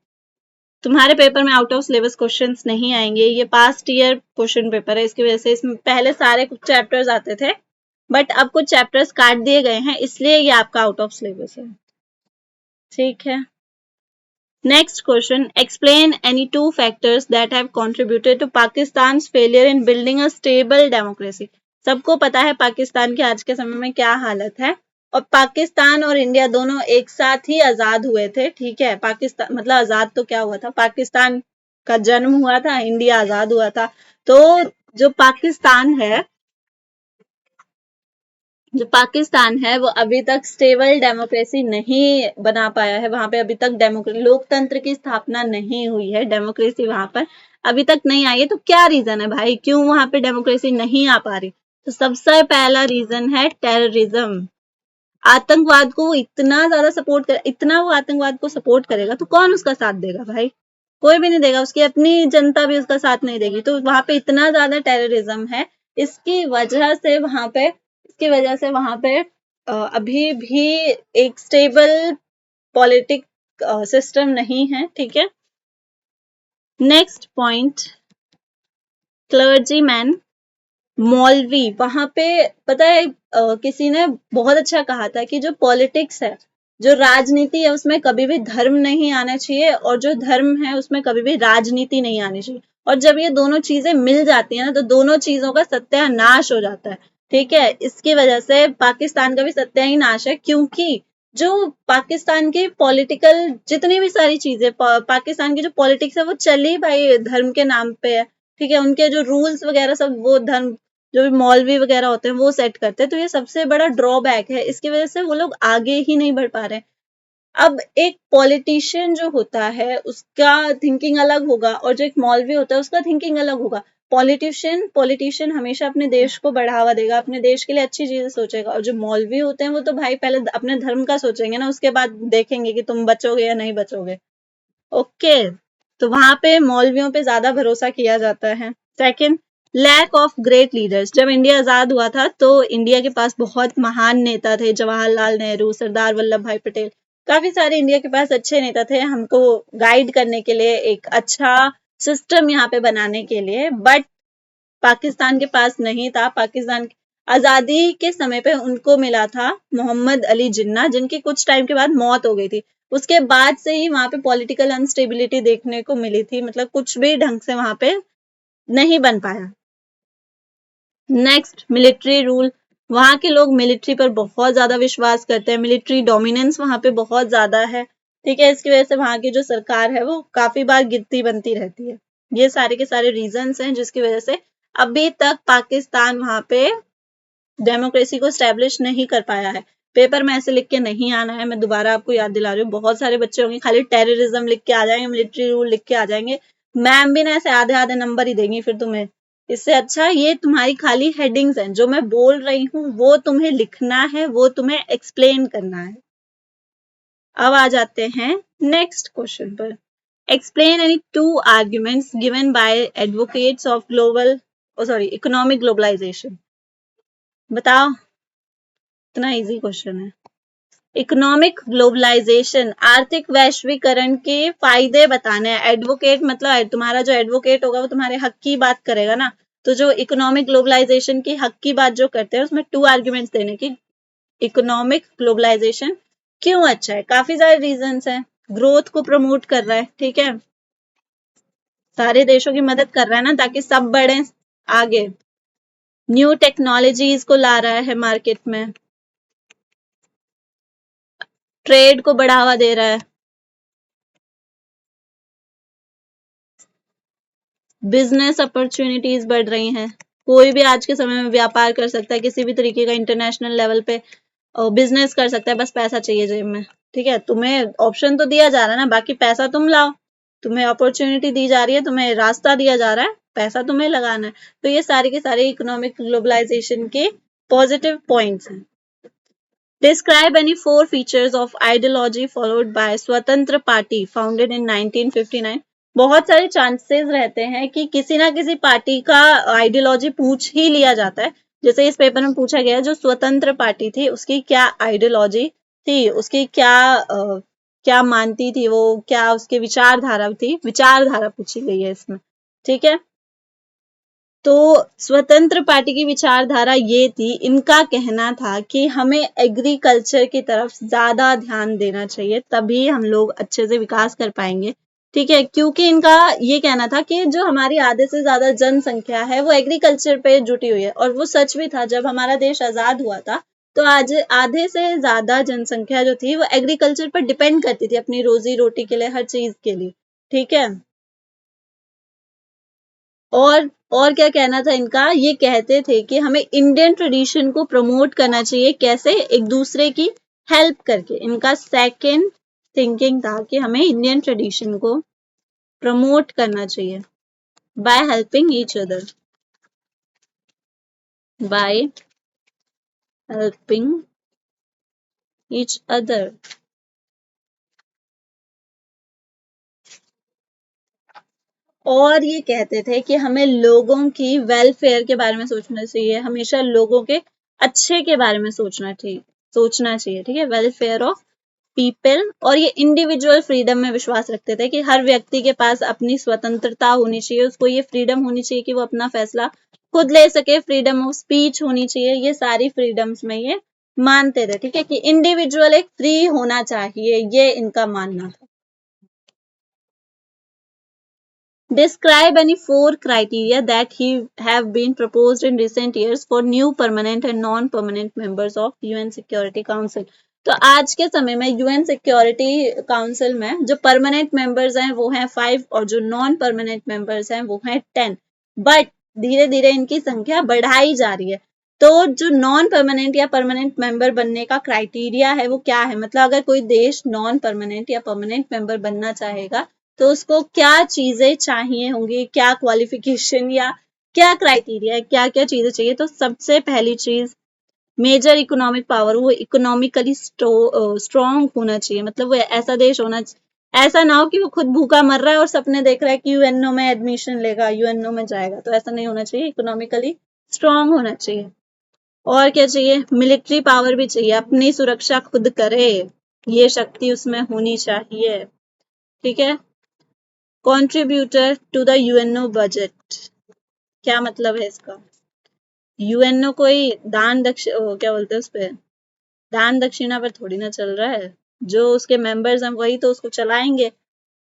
तुम्हारे पेपर में, आउट ऑफ सिलेबस क्वेश्चंस नहीं आएंगे, ये पास्ट ईयर क्वेश्चन पेपर है, इसकी वजह से इसमें पहले सारे कुछ चैप्टर्स आते थे, बट अब कुछ चैप्टर्स काट दिए गए हैं, इसलिए ये आपका आउट ऑफ सिलेबस है, ठीक है। Next question, explain any 2 factors that have contributed to Pakistan's failure in building a stable democracy. सबको पता है पाकिस्तान के आज के समय में क्या हालत है, और पाकिस्तान और इंडिया दोनों एक साथ ही आजाद हुए थे, ठीक है। पाकिस्तान मतलब आजाद तो क्या हुआ था, पाकिस्तान का जन्म हुआ था, इंडिया आजाद हुआ था। तो जो पाकिस्तान है वो अभी तक स्टेबल डेमोक्रेसी नहीं बना पाया है, वहां पे अभी तक लोकतंत्र की स्थापना नहीं हुई है, डेमोक्रेसी वहां पर अभी तक नहीं आई है। तो क्या रीजन है भाई, क्यों वहां पे डेमोक्रेसी नहीं आ पा रही? तो सबसे पहला रीजन है टेररिज्म। आतंकवाद को वो इतना वो आतंकवाद को सपोर्ट करेगा तो कौन उसका साथ देगा भाई? कोई भी नहीं देगा, उसकी अपनी जनता भी उसका साथ नहीं देगी। तो वहां पे इतना ज्यादा टेररिज्म है, इसकी वजह से वहां पे अभी भी एक स्टेबल पॉलिटिक सिस्टम नहीं है, ठीक है। नेक्स्ट पॉइंट, क्लर्जी मैन, मौलवी। वहां पे पता है किसी ने बहुत अच्छा कहा था कि जो पॉलिटिक्स है, जो राजनीति है, उसमें कभी भी धर्म नहीं आना चाहिए, और जो धर्म है उसमें कभी भी राजनीति नहीं आनी चाहिए। और जब ये दोनों चीजें मिल जाती है ना, तो दोनों चीजों का सत्यानाश हो जाता है, ठीक है। इसकी वजह से पाकिस्तान का भी सत्यानाश है, क्योंकि जो पाकिस्तान की पॉलिटिकल जितनी भी सारी चीजें, पाकिस्तान की जो पॉलिटिक्स है वो चली भाई धर्म के नाम पे है, ठीक है। उनके जो रूल्स वगैरह सब वो धर्म, जो भी मौलवी वगैरह होते हैं वो सेट करते हैं। तो ये सबसे बड़ा ड्रॉबैक है, इसकी वजह से वो लोग आगे ही नहीं बढ़ पा रहे हैं। अब एक पॉलिटिशियन जो होता है उसका थिंकिंग अलग होगा, और जो एक मौलवी होता है उसका थिंकिंग अलग होगा। पॉलिटिशियन हमेशा अपने देश को बढ़ावा देगा, अपने देश के लिए अच्छी चीजें सोचेगा, और जो मौलवी होते हैं वो तो भाई पहले अपने धर्म का सोचेंगे ना, उसके बाद देखेंगे कि तुम बचोगे या नहीं बचोगे। ओके, तो वहां पे मौलवियों पे ज्यादा भरोसा किया जाता है। Second, lack of great leaders. जब इंडिया आजाद हुआ था तो इंडिया के पास बहुत महान नेता थे, जवाहरलाल नेहरू, सरदार वल्लभ भाई पटेल, काफी सारे इंडिया के पास अच्छे नेता थे हमको गाइड करने के लिए, एक अच्छा सिस्टम यहाँ पे बनाने के लिए। बट पाकिस्तान के पास नहीं था। पाकिस्तान आजादी के समय पे उनको मिला था मोहम्मद अली जिन्ना, जिनकी कुछ टाइम के बाद मौत हो गई थी। उसके बाद से ही वहां पे पॉलिटिकल अनस्टेबिलिटी देखने को मिली थी, मतलब कुछ भी ढंग से वहां पे नहीं बन पाया। Next, military rule. वहां के लोग मिलिट्री पर बहुत ज्यादा विश्वास करते हैं, मिलिट्री डोमिनेंस वहां पे बहुत ज्यादा है, ठीक है। इसकी वजह से वहां की जो सरकार है वो काफी बार गिरती बनती रहती है। ये सारे के सारे रीजंस हैं जिसकी वजह से अभी तक पाकिस्तान वहां पे डेमोक्रेसी को स्टैब्लिश नहीं कर पाया है। पेपर में ऐसे लिख के नहीं आना है, मैं दोबारा आपको याद दिला रही हूँ। बहुत सारे बच्चे होंगे खाली टेररिज्म लिख के आ जाएंगे, मिलिट्री रूल लिख के आ जाएंगे, मैम भी ना ऐसे आधे आधे नंबर ही देंगी फिर तुम्हें। इससे अच्छा ये तुम्हारी खाली हेडिंग्स हैं, जो मैं बोल रही हूँ वो तुम्हें लिखना है, वो तुम्हें एक्सप्लेन करना है। अब आ जाते हैं नेक्स्ट क्वेश्चन पर। Explain any two arguments given by advocates of economic globalisation. बताओ, इतना इजी क्वेश्चन है। इकोनॉमिक ग्लोबलाइजेशन, आर्थिक वैश्वीकरण के फायदे बताने हैं। एडवोकेट मतलब तुम्हारा जो एडवोकेट होगा वो तुम्हारे हक की बात करेगा ना। तो जो इकोनॉमिक ग्लोबलाइजेशन की हक की बात जो करते हैं उसमें 2 आर्ग्यूमेंट्स देने की। इकोनॉमिक ग्लोबलाइजेशन क्यों अच्छा है, काफी सारे रीजंस हैं। ग्रोथ को प्रमोट कर रहा है, ठीक है, सारे देशों की मदद कर रहा है ना ताकि सब बढ़े आगे। न्यू टेक्नोलॉजीज को ला रहा है मार्केट में, ट्रेड को बढ़ावा दे रहा है, बिजनेस अपॉर्चुनिटीज बढ़ रही हैं। कोई भी आज के समय में व्यापार कर सकता है, किसी भी तरीके का इंटरनेशनल लेवल पे बिजनेस कर सकता है, बस पैसा चाहिए जेब में, ठीक है। तुम्हें ऑप्शन तो दिया जा रहा है ना, बाकी पैसा तुम लाओ। तुम्हें अपॉर्चुनिटी दी जा रही है, तुम्हें रास्ता दिया जा रहा है, पैसा तुम्हें लगाना है। तो ये सारे के सारे इकोनॉमिक ग्लोबलाइजेशन के पॉजिटिव पॉइंट्स हैं। Describe any 4 features of ideology followed by स्वतंत्र पार्टी founded in 1959। बहुत सारे चांसेस रहते हैं कि किसी ना किसी पार्टी का आइडियोलॉजी पूछ ही लिया जाता है। जैसे इस पेपर में पूछा गया है जो स्वतंत्र पार्टी थी उसकी क्या आइडियोलॉजी थी, उसकी क्या मानती थी वो, क्या उसकी विचारधारा थी, विचारधारा पूछी गई है इसमें, ठीक है। तो स्वतंत्र पार्टी की विचारधारा ये थी, इनका कहना था कि हमें एग्रीकल्चर की तरफ ज्यादा ध्यान देना चाहिए, तभी हम लोग अच्छे से विकास कर पाएंगे। ठीक है, क्योंकि इनका ये कहना था कि जो हमारी आधे से ज्यादा जनसंख्या है वो एग्रीकल्चर पे जुटी हुई है, और वो सच भी था। जब हमारा देश आजाद हुआ था तो आज आधे से ज्यादा जनसंख्या जो थी वो एग्रीकल्चर पर डिपेंड करती थी अपनी रोजी रोटी के लिए, हर चीज के लिए। ठीक है, और क्या कहना था इनका, ये कहते थे कि हमें इंडियन ट्रेडिशन को प्रमोट करना चाहिए। कैसे? एक दूसरे की हेल्प करके। इनका सेकंड थिंकिंग था कि हमें इंडियन ट्रेडिशन को प्रमोट करना चाहिए by helping each other, by helping each other. और ये कहते थे कि हमें लोगों की वेलफेयर के बारे में सोचना चाहिए, हमेशा लोगों के अच्छे के बारे में सोचना चाहिए। ठीक है, वेलफेयर ऑफ पीपल। और ये इंडिविजुअल फ्रीडम में विश्वास रखते थे कि हर व्यक्ति के पास अपनी स्वतंत्रता होनी चाहिए, उसको ये फ्रीडम होनी चाहिए कि वो अपना फैसला खुद ले सके, फ्रीडम ऑफ स्पीच होनी चाहिए, ये सारी फ्रीडम्स में ये मानते थे। ठीक है, कि इंडिविजुअल एक फ्री होना चाहिए, ये इनका मानना था। Describe any four criteria that have been proposed in recent years for new permanent and non-permanent members of UN Security Council. तो आज के समय में यूएन सिक्योरिटी काउंसिल में जो परमानेंट मेंबर्स हैं वो हैं 5, और जो नॉन परमानेंट मेंबर्स हैं वो हैं 10। बट धीरे धीरे इनकी संख्या बढ़ाई जा रही है। तो जो नॉन परमानेंट या परमानेंट मेंबर बनने का क्राइटेरिया है वो क्या है, मतलब अगर कोई देश नॉन परमानेंट या परमानेंट मेंबर बनना चाहेगा तो उसको क्या चीजें चाहिए होंगी, क्या क्वालिफिकेशन या क्या क्राइटेरिया है, क्या क्या चीजें चाहिए। तो सबसे पहली चीज, मेजर इकोनॉमिक पावर, वो इकोनॉमिकली स्ट्रॉन्ग होना चाहिए। मतलब वो ऐसा देश होना ऐसा ना हो कि वो खुद भूखा मर रहा है और सपने देख रहा है कि यूएनओ में एडमिशन लेगा, यूएनओ में जाएगा, तो ऐसा नहीं होना चाहिए। इकोनॉमिकली स्ट्रॉन्ग होना चाहिए। और क्या चाहिए? मिलिट्री पावर भी चाहिए, अपनी सुरक्षा खुद करे, ये शक्ति उसमें होनी चाहिए। ठीक है, contributor to the UNO budget. क्या मतलब है इसका? यूएनओ कोई क्या बोलते हैं उस पे, दान दक्षिणा पर थोड़ी ना चल रहा है। जो उसके मेंबर्स हैं वही तो उसको चलाएंगे,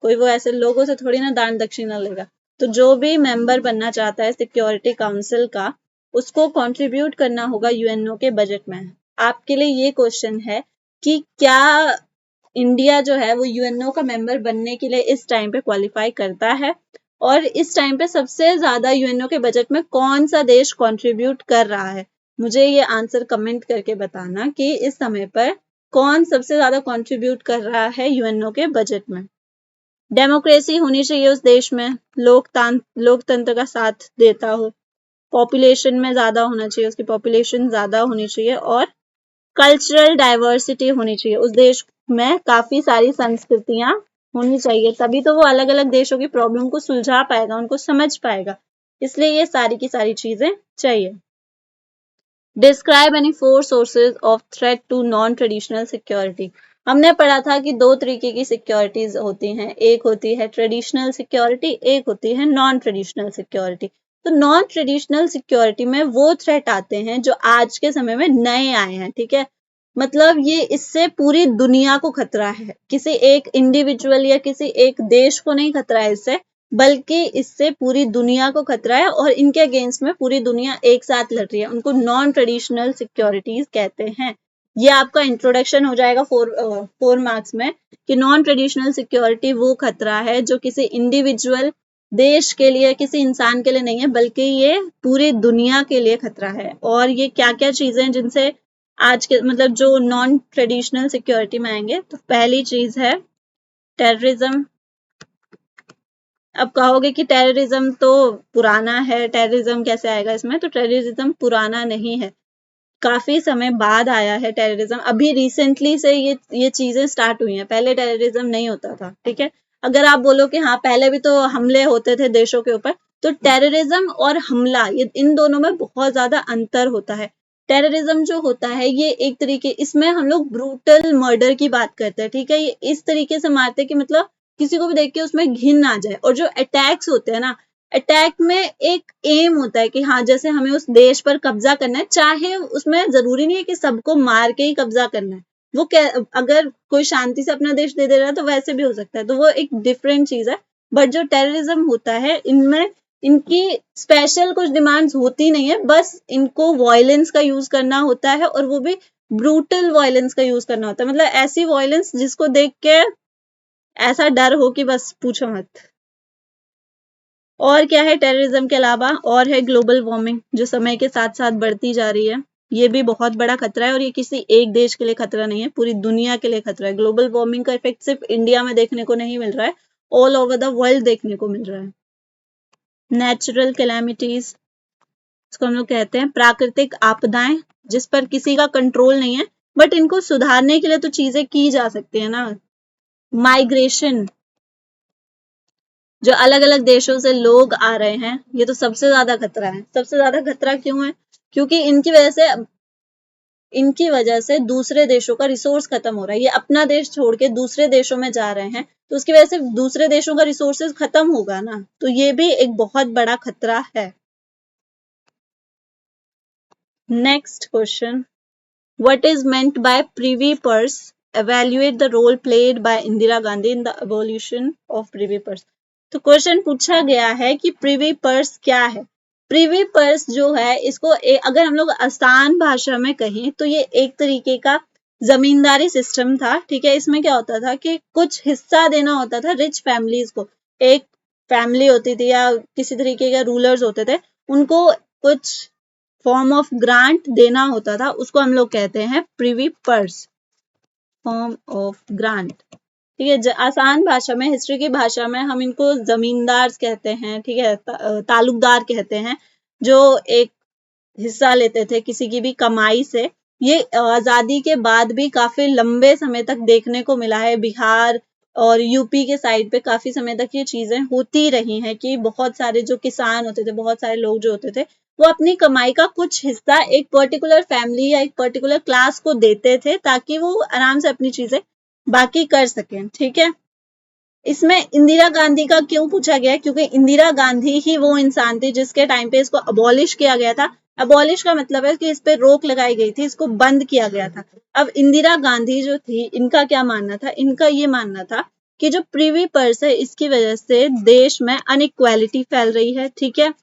कोई वो ऐसे लोगों से थोड़ी ना दान दक्षिणा लेगा। तो जो भी मेंबर बनना चाहता है सिक्योरिटी काउंसिल का, उसको कंट्रीब्यूट करना होगा यूएनओ के बजट में। आपके लिए ये क्वेश्चन है कि क्या इंडिया जो है वो यूएनओ का मेंबर बनने के लिए इस टाइम पे क्वालिफाई करता है, और इस टाइम पे सबसे ज्यादा यूएनओ के बजट में कौन सा देश कंट्रीब्यूट कर रहा है। मुझे ये आंसर कमेंट करके बताना कि इस समय पर कौन सबसे ज्यादा कंट्रीब्यूट कर रहा है यूएनओ के बजट में। डेमोक्रेसी होनी चाहिए उस देश में, लोकतंत्र का साथ देता हो, पॉपुलेशन में ज्यादा होना चाहिए, उसकी पॉपुलेशन ज्यादा होनी चाहिए, और कल्चरल डाइवर्सिटी होनी चाहिए। उस देश में काफी सारी संस्कृतियां होनी चाहिए, तभी तो वो अलग अलग देशों की प्रॉब्लम को सुलझा पाएगा, उनको समझ पाएगा। इसलिए ये सारी की सारी चीजें चाहिए। Describe any 4 sources of threat to non traditional security. हमने पढ़ा था कि 2 तरीके की सिक्योरिटीज होती हैं, एक होती है ट्रेडिशनल सिक्योरिटी, एक होती है नॉन ट्रेडिशनल सिक्योरिटी। तो नॉन ट्रेडिशनल सिक्योरिटी में वो थ्रेट आते हैं जो आज के समय में नए आए हैं। ठीक है, मतलब ये इससे पूरी दुनिया को खतरा है, किसी एक इंडिविजुअल या किसी एक देश को नहीं खतरा है इससे, बल्कि इससे पूरी दुनिया को खतरा है, और इनके अगेंस्ट में पूरी दुनिया एक साथ लड़ रही है। उनको नॉन ट्रेडिशनल सिक्योरिटीज कहते हैं। ये आपका इंट्रोडक्शन हो जाएगा 4 मार्क्स में, कि नॉन ट्रेडिशनल सिक्योरिटी वो खतरा है जो किसी इंडिविजुअल देश के लिए, किसी इंसान के लिए नहीं है, बल्कि ये पूरी दुनिया के लिए खतरा है। और ये क्या क्या चीजें जिनसे आज के मतलब जो नॉन ट्रेडिशनल सिक्योरिटी में आएंगे, तो पहली चीज है टेररिज्म। अब कहोगे कि टेररिज्म तो पुराना है, टेररिज्म कैसे आएगा इसमें? तो टेररिज्म पुराना नहीं है, काफी समय बाद आया है टेररिज्म। अभी रिसेंटली से ये चीजें स्टार्ट हुई हैं, पहले टेररिज्म नहीं होता था। ठीक है, अगर आप बोलो कि हाँ पहले भी तो हमले होते थे देशों के ऊपर, तो टेररिज्म और हमला, ये इन दोनों में बहुत ज्यादा अंतर होता है। टेररिज्म जो होता है ये एक तरीके, इसमें हम लोग ब्रूटल मर्डर की बात करते हैं। ठीक है, ये इस तरीके से मारते हैं कि मतलब किसी को भी देख के उसमें घिन आ जाए। और जो अटैक्स होते हैं ना, अटैक में एक एम होता है कि हाँ जैसे हमें उस देश पर कब्जा करना है, चाहे उसमें जरूरी नहीं है कि सबको मार के ही कब्जा करना है, वो अगर कोई शांति से अपना देश दे दे रहा है तो वैसे भी हो सकता है, तो वो एक डिफरेंट चीज है। बट जो टेररिज्म होता है इनमें इनकी स्पेशल कुछ डिमांड्स होती नहीं है, बस इनको वायलेंस का यूज करना होता है, और वो भी ब्रूटल वायलेंस का यूज करना होता है, मतलब ऐसी वायलेंस जिसको देख के ऐसा डर हो कि बस पूछो मत। और क्या है टेररिज्म के अलावा? और है ग्लोबल वार्मिंग, जो समय के साथ साथ बढ़ती जा रही है। ये भी बहुत बड़ा खतरा है, और ये किसी एक देश के लिए खतरा नहीं है, पूरी दुनिया के लिए खतरा है। ग्लोबल वार्मिंग का इफेक्ट सिर्फ इंडिया में देखने को नहीं मिल रहा है, ऑल ओवर द वर्ल्ड देखने को मिल रहा है। नेचुरल कैलेमिटीज, इसको हम लोग कहते हैं प्राकृतिक आपदाएं, जिस पर किसी का कंट्रोल नहीं है, बट इनको सुधारने के लिए तो चीजें की जा सकती है ना। माइग्रेशन, जो अलग अलग देशों से लोग आ रहे हैं, ये तो सबसे ज्यादा खतरा है। सबसे ज्यादा खतरा क्यों है? क्योंकि इनकी वजह से दूसरे देशों का रिसोर्स खत्म हो रहा है। ये अपना देश छोड़ के दूसरे देशों में जा रहे हैं, तो उसकी वजह से दूसरे देशों का रिसोर्सेज खत्म होगा ना, तो ये भी एक बहुत बड़ा खतरा है। Next question, what is meant by privy purse? Evaluate the role played by Indira Gandhi in the evolution of privy purse. तो क्वेश्चन पूछा गया है कि प्रिवी पर्स क्या है। प्रिवी पर्स जो है, इसको अगर हम लोग आसान भाषा में कहें तो ये एक तरीके का जमींदारी सिस्टम था। ठीक है, इसमें क्या होता था कि कुछ हिस्सा देना होता था रिच फैमिलीज को। एक फैमिली होती थी या किसी तरीके के रूलर्स होते थे, उनको कुछ फॉर्म ऑफ ग्रांट देना होता था, उसको हम लोग कहते हैं privy purse, form of grant. ठीक है, आसान भाषा में, हिस्ट्री की भाषा में हम इनको जमींदार कहते हैं। ठीक है, तालुकदार कहते हैं, जो एक हिस्सा लेते थे किसी की भी कमाई से। ये आजादी के बाद भी काफी लंबे समय तक देखने को मिला है। बिहार और यूपी के साइड पे काफी समय तक ये चीजें होती रही हैं कि बहुत सारे जो किसान होते थे, बहुत सारे लोग जो होते थे, वो अपनी कमाई का कुछ हिस्सा एक पर्टिकुलर फैमिली या एक पर्टिकुलर क्लास को देते थे, ताकि वो आराम से अपनी चीजें बाकी कर सकें। ठीक है, इसमें इंदिरा गांधी का क्यों पूछा गया है? क्योंकि इंदिरा गांधी ही वो इंसान थी जिसके टाइम पे इसको अबॉलिश किया गया था। अबॉलिश का मतलब है कि इस पे रोक लगाई गई थी, इसको बंद किया गया था। अब इंदिरा गांधी जो थी, इनका क्या मानना था? इनका ये मानना था कि जो प्रिवी पर्स है, इसकी वजह से देश में अनइक्वालिटी फैल रही है। ठीक है,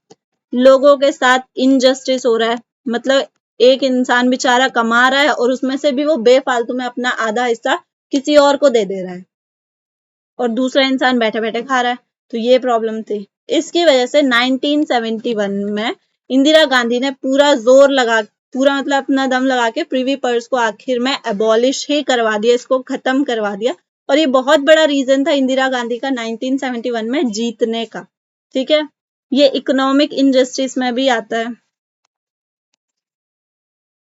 लोगों के साथ इनजस्टिस हो रहा है, मतलब एक इंसान बेचारा कमा रहा है और उसमें से भी वो बेफालतू में अपना आधा हिस्सा किसी और को दे दे रहा है, और दूसरा इंसान बैठे बैठे खा रहा है। तो ये प्रॉब्लम थी। इसकी वजह से 1971 में इंदिरा गांधी ने पूरा जोर लगा, पूरा मतलब अपना दम लगा के प्रिवी पर्स को आखिर में एबॉलिश ही करवा दिया, इसको खत्म करवा दिया। और ये बहुत बड़ा रीजन था इंदिरा गांधी का 1971 में जीतने का। ठीक है, ये इकोनॉमिक इनजस्टिस में भी आता है।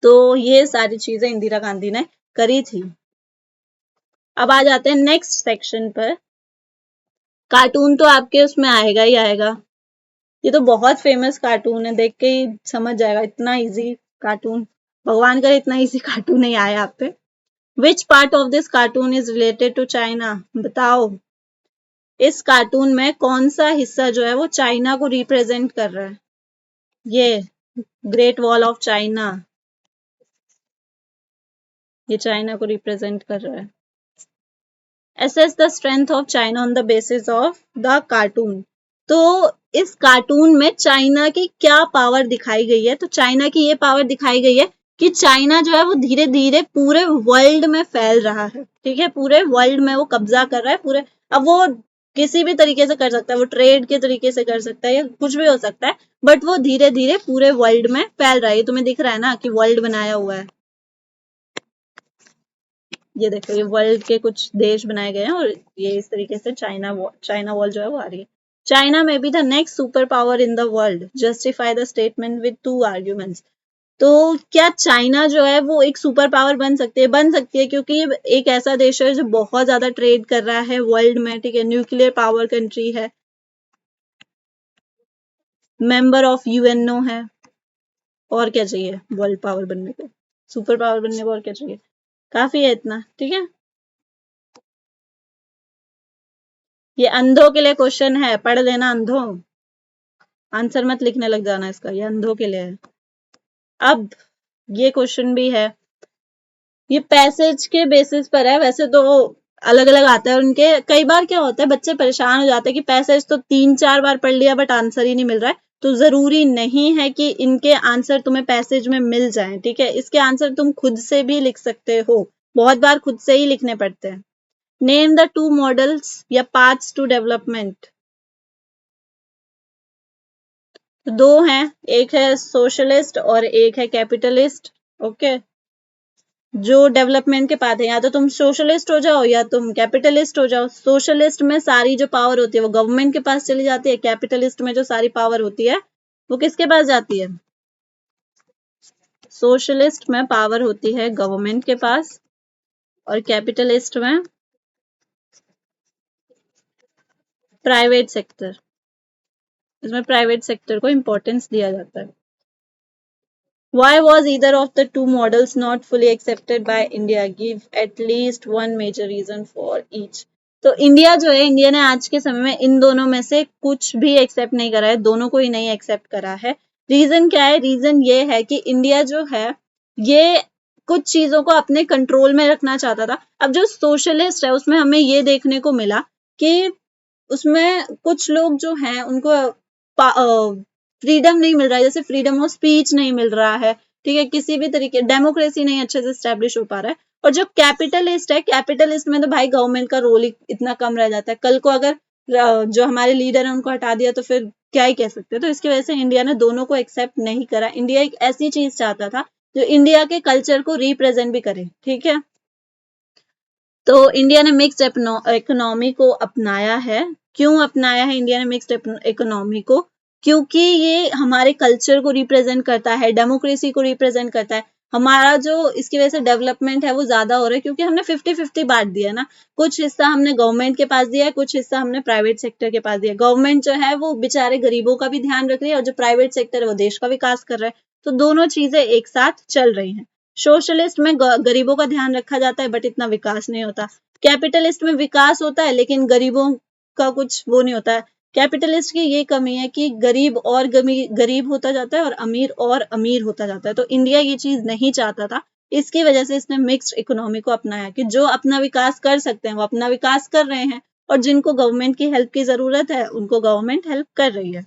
तो ये सारी चीजें इंदिरा गांधी ने करी थी। अब आ जाते हैं नेक्स्ट सेक्शन पर। कार्टून तो आपके उसमें आएगा ही आएगा, ये तो बहुत फेमस कार्टून है, देख के ही समझ जाएगा, इतना इजी कार्टून। भगवान करे इतना इजी कार्टून नहीं आया आप पे। Which part of this cartoon is related to China? बताओ, इस कार्टून में कौन सा हिस्सा जो है वो चाइना को रिप्रेजेंट कर रहा है? ये ग्रेट वॉल ऑफ चाइना, ये चाइना को रिप्रेजेंट कर रहा है। Assess the strength of China on the basis of the cartoon। तो इस कार्टून में चाइना की क्या पावर दिखाई गई है? तो चाइना की ये पावर दिखाई गई है कि चाइना जो है वो धीरे धीरे पूरे वर्ल्ड में फैल रहा है। ठीक है, पूरे वर्ल्ड में वो कब्जा कर रहा है पूरे। अब वो किसी भी तरीके से कर सकता है, वो ट्रेड के तरीके से कर सकता है या कुछ भी हो सकता है, बट वो धीरे धीरे पूरे वर्ल्ड में फैल रहा है। ये तुम्हें दिख रहा है ना कि वर्ल्ड बनाया हुआ है। ये देखो, ये वर्ल्ड के कुछ देश बनाए गए हैं, और ये इस तरीके से चाइना वॉल जो है वो आ रही है। चाइना में be the next super power in the world, justify the statement with 2 arguments. तो क्या चाइना जो है वो एक सुपर पावर बन सकती है? बन सकती है, क्योंकि ये एक ऐसा देश है जो बहुत ज्यादा ट्रेड कर रहा है वर्ल्ड में। ठीक है, न्यूक्लियर पावर कंट्री है, मेंबर ऑफ यूएनओ है। और क्या चाहिए वर्ल्ड पावर बनने को, सुपर पावर बनने को और क्या चाहिए? काफी है इतना। ठीक है, ये अंधों के लिए क्वेश्चन है, पढ़ लेना अंधों, आंसर मत लिखने लग जाना इसका, ये अंधों के लिए है। अब ये क्वेश्चन भी है, ये पैसेज के बेसिस पर है, वैसे तो अलग अलग आता है उनके। कई बार क्या होता है बच्चे परेशान हो जाते हैं कि पैसेज तो 3-4 बार पढ़ लिया बट आंसर ही नहीं मिल रहा है। तो जरूरी नहीं है कि इनके आंसर तुम्हें पैसेज में मिल जाए, ठीक है। इसके आंसर तुम खुद से भी लिख सकते हो, बहुत बार खुद से ही लिखने पड़ते हैं। नेम द 2 मॉडल्स या पाथ्स टू डेवलपमेंट। दो हैं, एक है सोशलिस्ट और एक है कैपिटलिस्ट। ओके, जो डेवलपमेंट के पाथ है, या तो तुम सोशलिस्ट हो जाओ या तुम कैपिटलिस्ट हो जाओ। सोशलिस्ट में सारी जो पावर होती है वो गवर्नमेंट के पास चली जाती है, कैपिटलिस्ट में जो सारी पावर होती है वो किसके पास जाती है? सोशलिस्ट में पावर होती है गवर्नमेंट के पास और कैपिटलिस्ट में प्राइवेट सेक्टर। इसमें प्राइवेट सेक्टर को इंपॉर्टेंस दिया जाता है। Why was either of the two models not fully accepted by India? Give at least one major reason for each. तो इंडिया जो है, इंडिया ने आज के समय में इन दोनों में से कुछ भी एक्सेप्ट नहीं करा है, दोनों को ही नहीं एक्सेप्ट करा है। रीजन क्या है? रीजन ये है कि इंडिया जो है ये कुछ चीजों को अपने कंट्रोल में रखना चाहता था। अब जो सोशलिस्ट है उसमें हमें ये देखने को मिला कि उसमें कुछ लोग जो हैं उनको फ्रीडम नहीं मिल रहा है, जैसे फ्रीडम ऑफ स्पीच नहीं मिल रहा है, ठीक है, किसी भी तरीके डेमोक्रेसी नहीं अच्छे से स्टैब्लिश हो पा रहा है। और जो कैपिटलिस्ट है, कैपिटलिस्ट में तो भाई गवर्नमेंट का रोल ही इतना कम रह जाता है। कल को अगर जो हमारे लीडर है उनको हटा दिया तो फिर क्या ही कह सकते हैं। तो इसकी वजह से इंडिया ने दोनों को एक्सेप्ट नहीं करा। इंडिया एक ऐसी चीज चाहता था जो इंडिया के कल्चर को रिप्रेजेंट भी करे, ठीक है। तो इंडिया ने मिक्स्ड इकोनॉमी को अपनाया है। क्यों अपनाया है इंडिया ने मिक्स्ड इकोनॉमी को? क्योंकि ये हमारे कल्चर को रिप्रेजेंट करता है, डेमोक्रेसी को रिप्रेजेंट करता है। हमारा जो इसकी वजह से डेवलपमेंट है वो ज्यादा हो रहा है क्योंकि हमने 50-50 बांट दिया ना। कुछ हिस्सा हमने गवर्नमेंट के पास दिया है, कुछ हिस्सा हमने प्राइवेट सेक्टर के पास दिया है। गवर्नमेंट जो है वो बेचारे गरीबों का भी ध्यान रख रही है और जो प्राइवेट सेक्टर है वो देश का विकास कर रहा है। तो दोनों चीजें एक साथ चल रही हैं। सोशलिस्ट में गरीबों का ध्यान रखा जाता है बट इतना विकास नहीं होता। कैपिटलिस्ट में विकास होता है लेकिन गरीबों का कुछ वो नहीं होता है। कैपिटलिस्ट की ये कमी है कि गरीब और गरीब होता जाता है और अमीर होता जाता है। तो इंडिया ये चीज नहीं चाहता था, इसकी वजह से इसने मिक्स्ड इकोनॉमी को अपनाया कि जो अपना विकास कर सकते हैं वो अपना विकास कर रहे हैं और जिनको गवर्नमेंट की हेल्प की जरूरत है उनको गवर्नमेंट हेल्प कर रही है।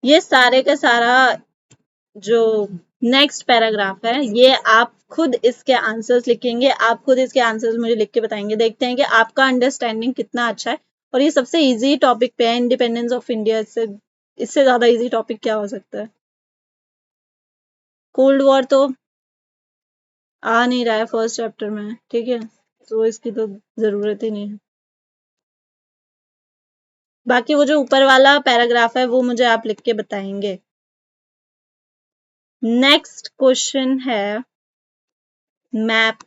ये सारे का सारा जो नेक्स्ट पैराग्राफ है ये आप खुद इसके आंसर्स लिखेंगे, आप खुद इसके आंसर्स मुझे लिख के बताएंगे। देखते हैं कि आपका अंडरस्टैंडिंग कितना अच्छा है। और ये सबसे इजी टॉपिक पे है, इंडिपेंडेंस ऑफ इंडिया। इससे ज्यादा इजी टॉपिक क्या हो सकता है? कोल्ड वॉर तो आ नहीं रहा है फर्स्ट चैप्टर में, ठीक है, तो इसकी तो जरूरत ही नहीं है। बाकी वो जो ऊपर वाला पैराग्राफ है वो मुझे आप लिख के बताएंगे। नेक्स्ट क्वेश्चन है मैप।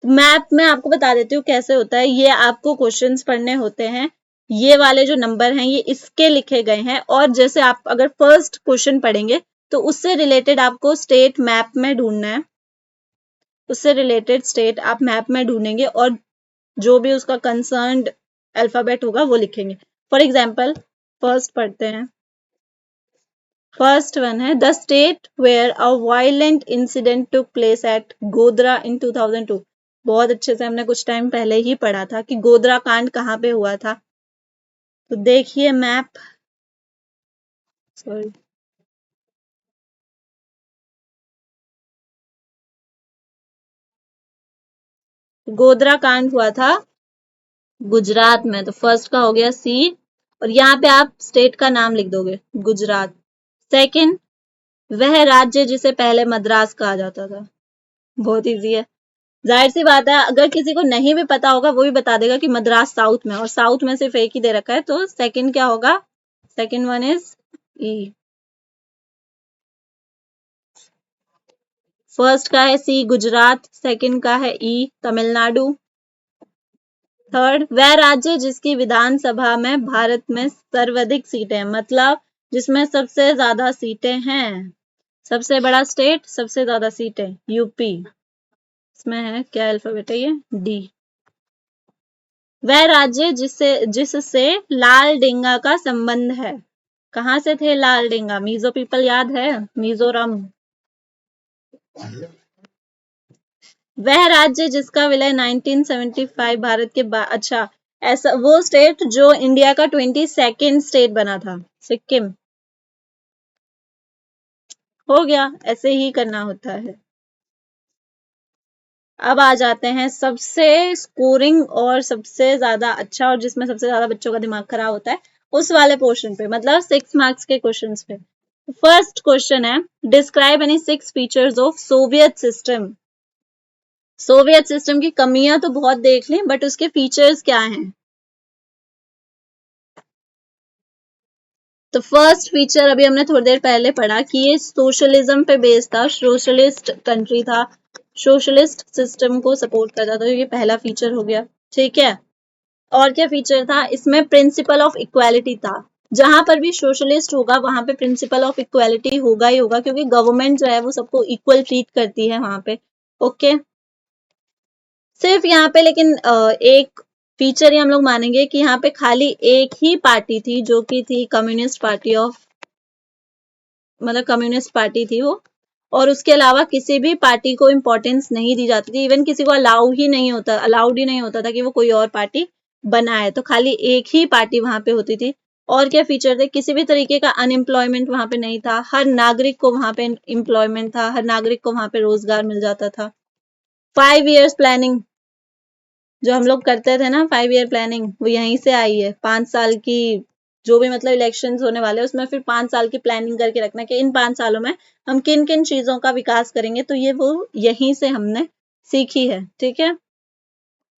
मैप में आपको बता देती हूँ कैसे होता है। ये आपको क्वेश्चंस पढ़ने होते हैं, ये वाले जो नंबर हैं ये इसके लिखे गए हैं और जैसे आप अगर फर्स्ट क्वेश्चन पढ़ेंगे तो उससे रिलेटेड आपको स्टेट मैप में ढूंढना है, उससे रिलेटेड स्टेट आप मैप में ढूंढेंगे और जो भी उसका कंसर्न्ड अल्फाबेट होगा वो लिखेंगे। फॉर एग्जाम्पल फर्स्ट पढ़ते हैं। फर्स्ट वन है the state where a violent incident took place at Godhra in 2002। बहुत अच्छे से हमने कुछ टाइम पहले ही पढ़ा था कि गोधरा कांड कहाँ पे हुआ था। तो देखिए मैप, सॉरी, गोधरा कांड हुआ था गुजरात में। तो फर्स्ट का हो गया सी और यहाँ पे आप स्टेट का नाम लिख दोगे गुजरात। सेकंड, वह राज्य जिसे पहले मद्रास कहा जाता था। बहुत इजी है, जाहिर सी बात है अगर किसी को नहीं भी पता होगा वो भी बता देगा कि मद्रास साउथ में, और साउथ में सिर्फ एक ही दे रखा है। तो सेकंड क्या होगा? Second one is E. First का है सी गुजरात, सेकंड का है ई तमिलनाडु। थर्ड, वह राज्य जिसकी विधानसभा में भारत में सर्वाधिक सीटें हैं, मतलब जिसमें सबसे ज्यादा सीटें हैं। सबसे बड़ा स्टेट, सबसे ज्यादा सीटें, यूपी। इसमें है क्या अल्फाबेट है ये, डी। वह राज्य जिससे लाल डेंगा का संबंध है। कहाँ से थे लाल डेंगा? मिजो पीपल याद है, मिजोरम। वह राज्य जिसका विलय 1975 भारत के बाद, अच्छा, ऐसा वो स्टेट जो इंडिया का 22nd स्टेट बना था, सिक्किम। हो गया, ऐसे ही करना होता है। अब आ जाते हैं सबसे स्कोरिंग और सबसे ज्यादा अच्छा, और जिसमें सबसे ज्यादा बच्चों का दिमाग खराब होता है, उस वाले पोर्शन पे, मतलब 6 मार्क्स के क्वेश्चंस पे। फर्स्ट क्वेश्चन है, describe any 6 features of Soviet system. Soviet system की कमियां तो बहुत देख ली, बट उसके फीचर्स क्या हैं? तो फर्स्ट फीचर अभी हमने थोड़ी देर पहले पढ़ा कि ये सोशलिज्म पे बेस्ड था, सोशलिस्ट कंट्री था, सोशलिस्ट सिस्टम को सपोर्ट करता था, तो ये पहला फीचर हो गया। ठीक है, और क्या फीचर था इसमें? प्रिंसिपल ऑफ इक्वालिटी था। जहां पर भी सोशलिस्ट होगा वहां पे प्रिंसिपल ऑफ इक्वालिटी होगा ही होगा, क्योंकि गवर्नमेंट जो है वो सबको इक्वल ट्रीट करती है वहां पे। ओके, सिर्फ यहाँ पे लेकिन एक फीचर ही हम लोग मानेंगे कि यहाँ पे खाली एक ही पार्टी थी, जो कि थी कम्युनिस्ट पार्टी ऑफ, मतलब कम्युनिस्ट पार्टी थी वो, और उसके अलावा किसी भी पार्टी को इम्पोर्टेंस नहीं दी जाती थी, इवन किसी को अलाउड ही नहीं होता था कि वो कोई और पार्टी बनाए, तो खाली एक ही पार्टी वहां पे होती थी। और क्या फीचर थे? किसी भी तरीके का अनएम्प्लॉयमेंट वहां पे नहीं था, हर नागरिक को वहां पे एम्प्लॉयमेंट था, हर नागरिक को वहां पे रोजगार मिल जाता था। 5 years प्लानिंग जो हम लोग करते थे ना, 5 year प्लानिंग, वो यहीं से आई है। 5 साल की जो भी मतलब इलेक्शंस होने वाले हैं उसमें फिर 5 साल की प्लानिंग करके रखना कि इन 5 सालों में हम किन किन चीजों का विकास करेंगे, तो ये वो यहीं से हमने सीखी है। ठीक है,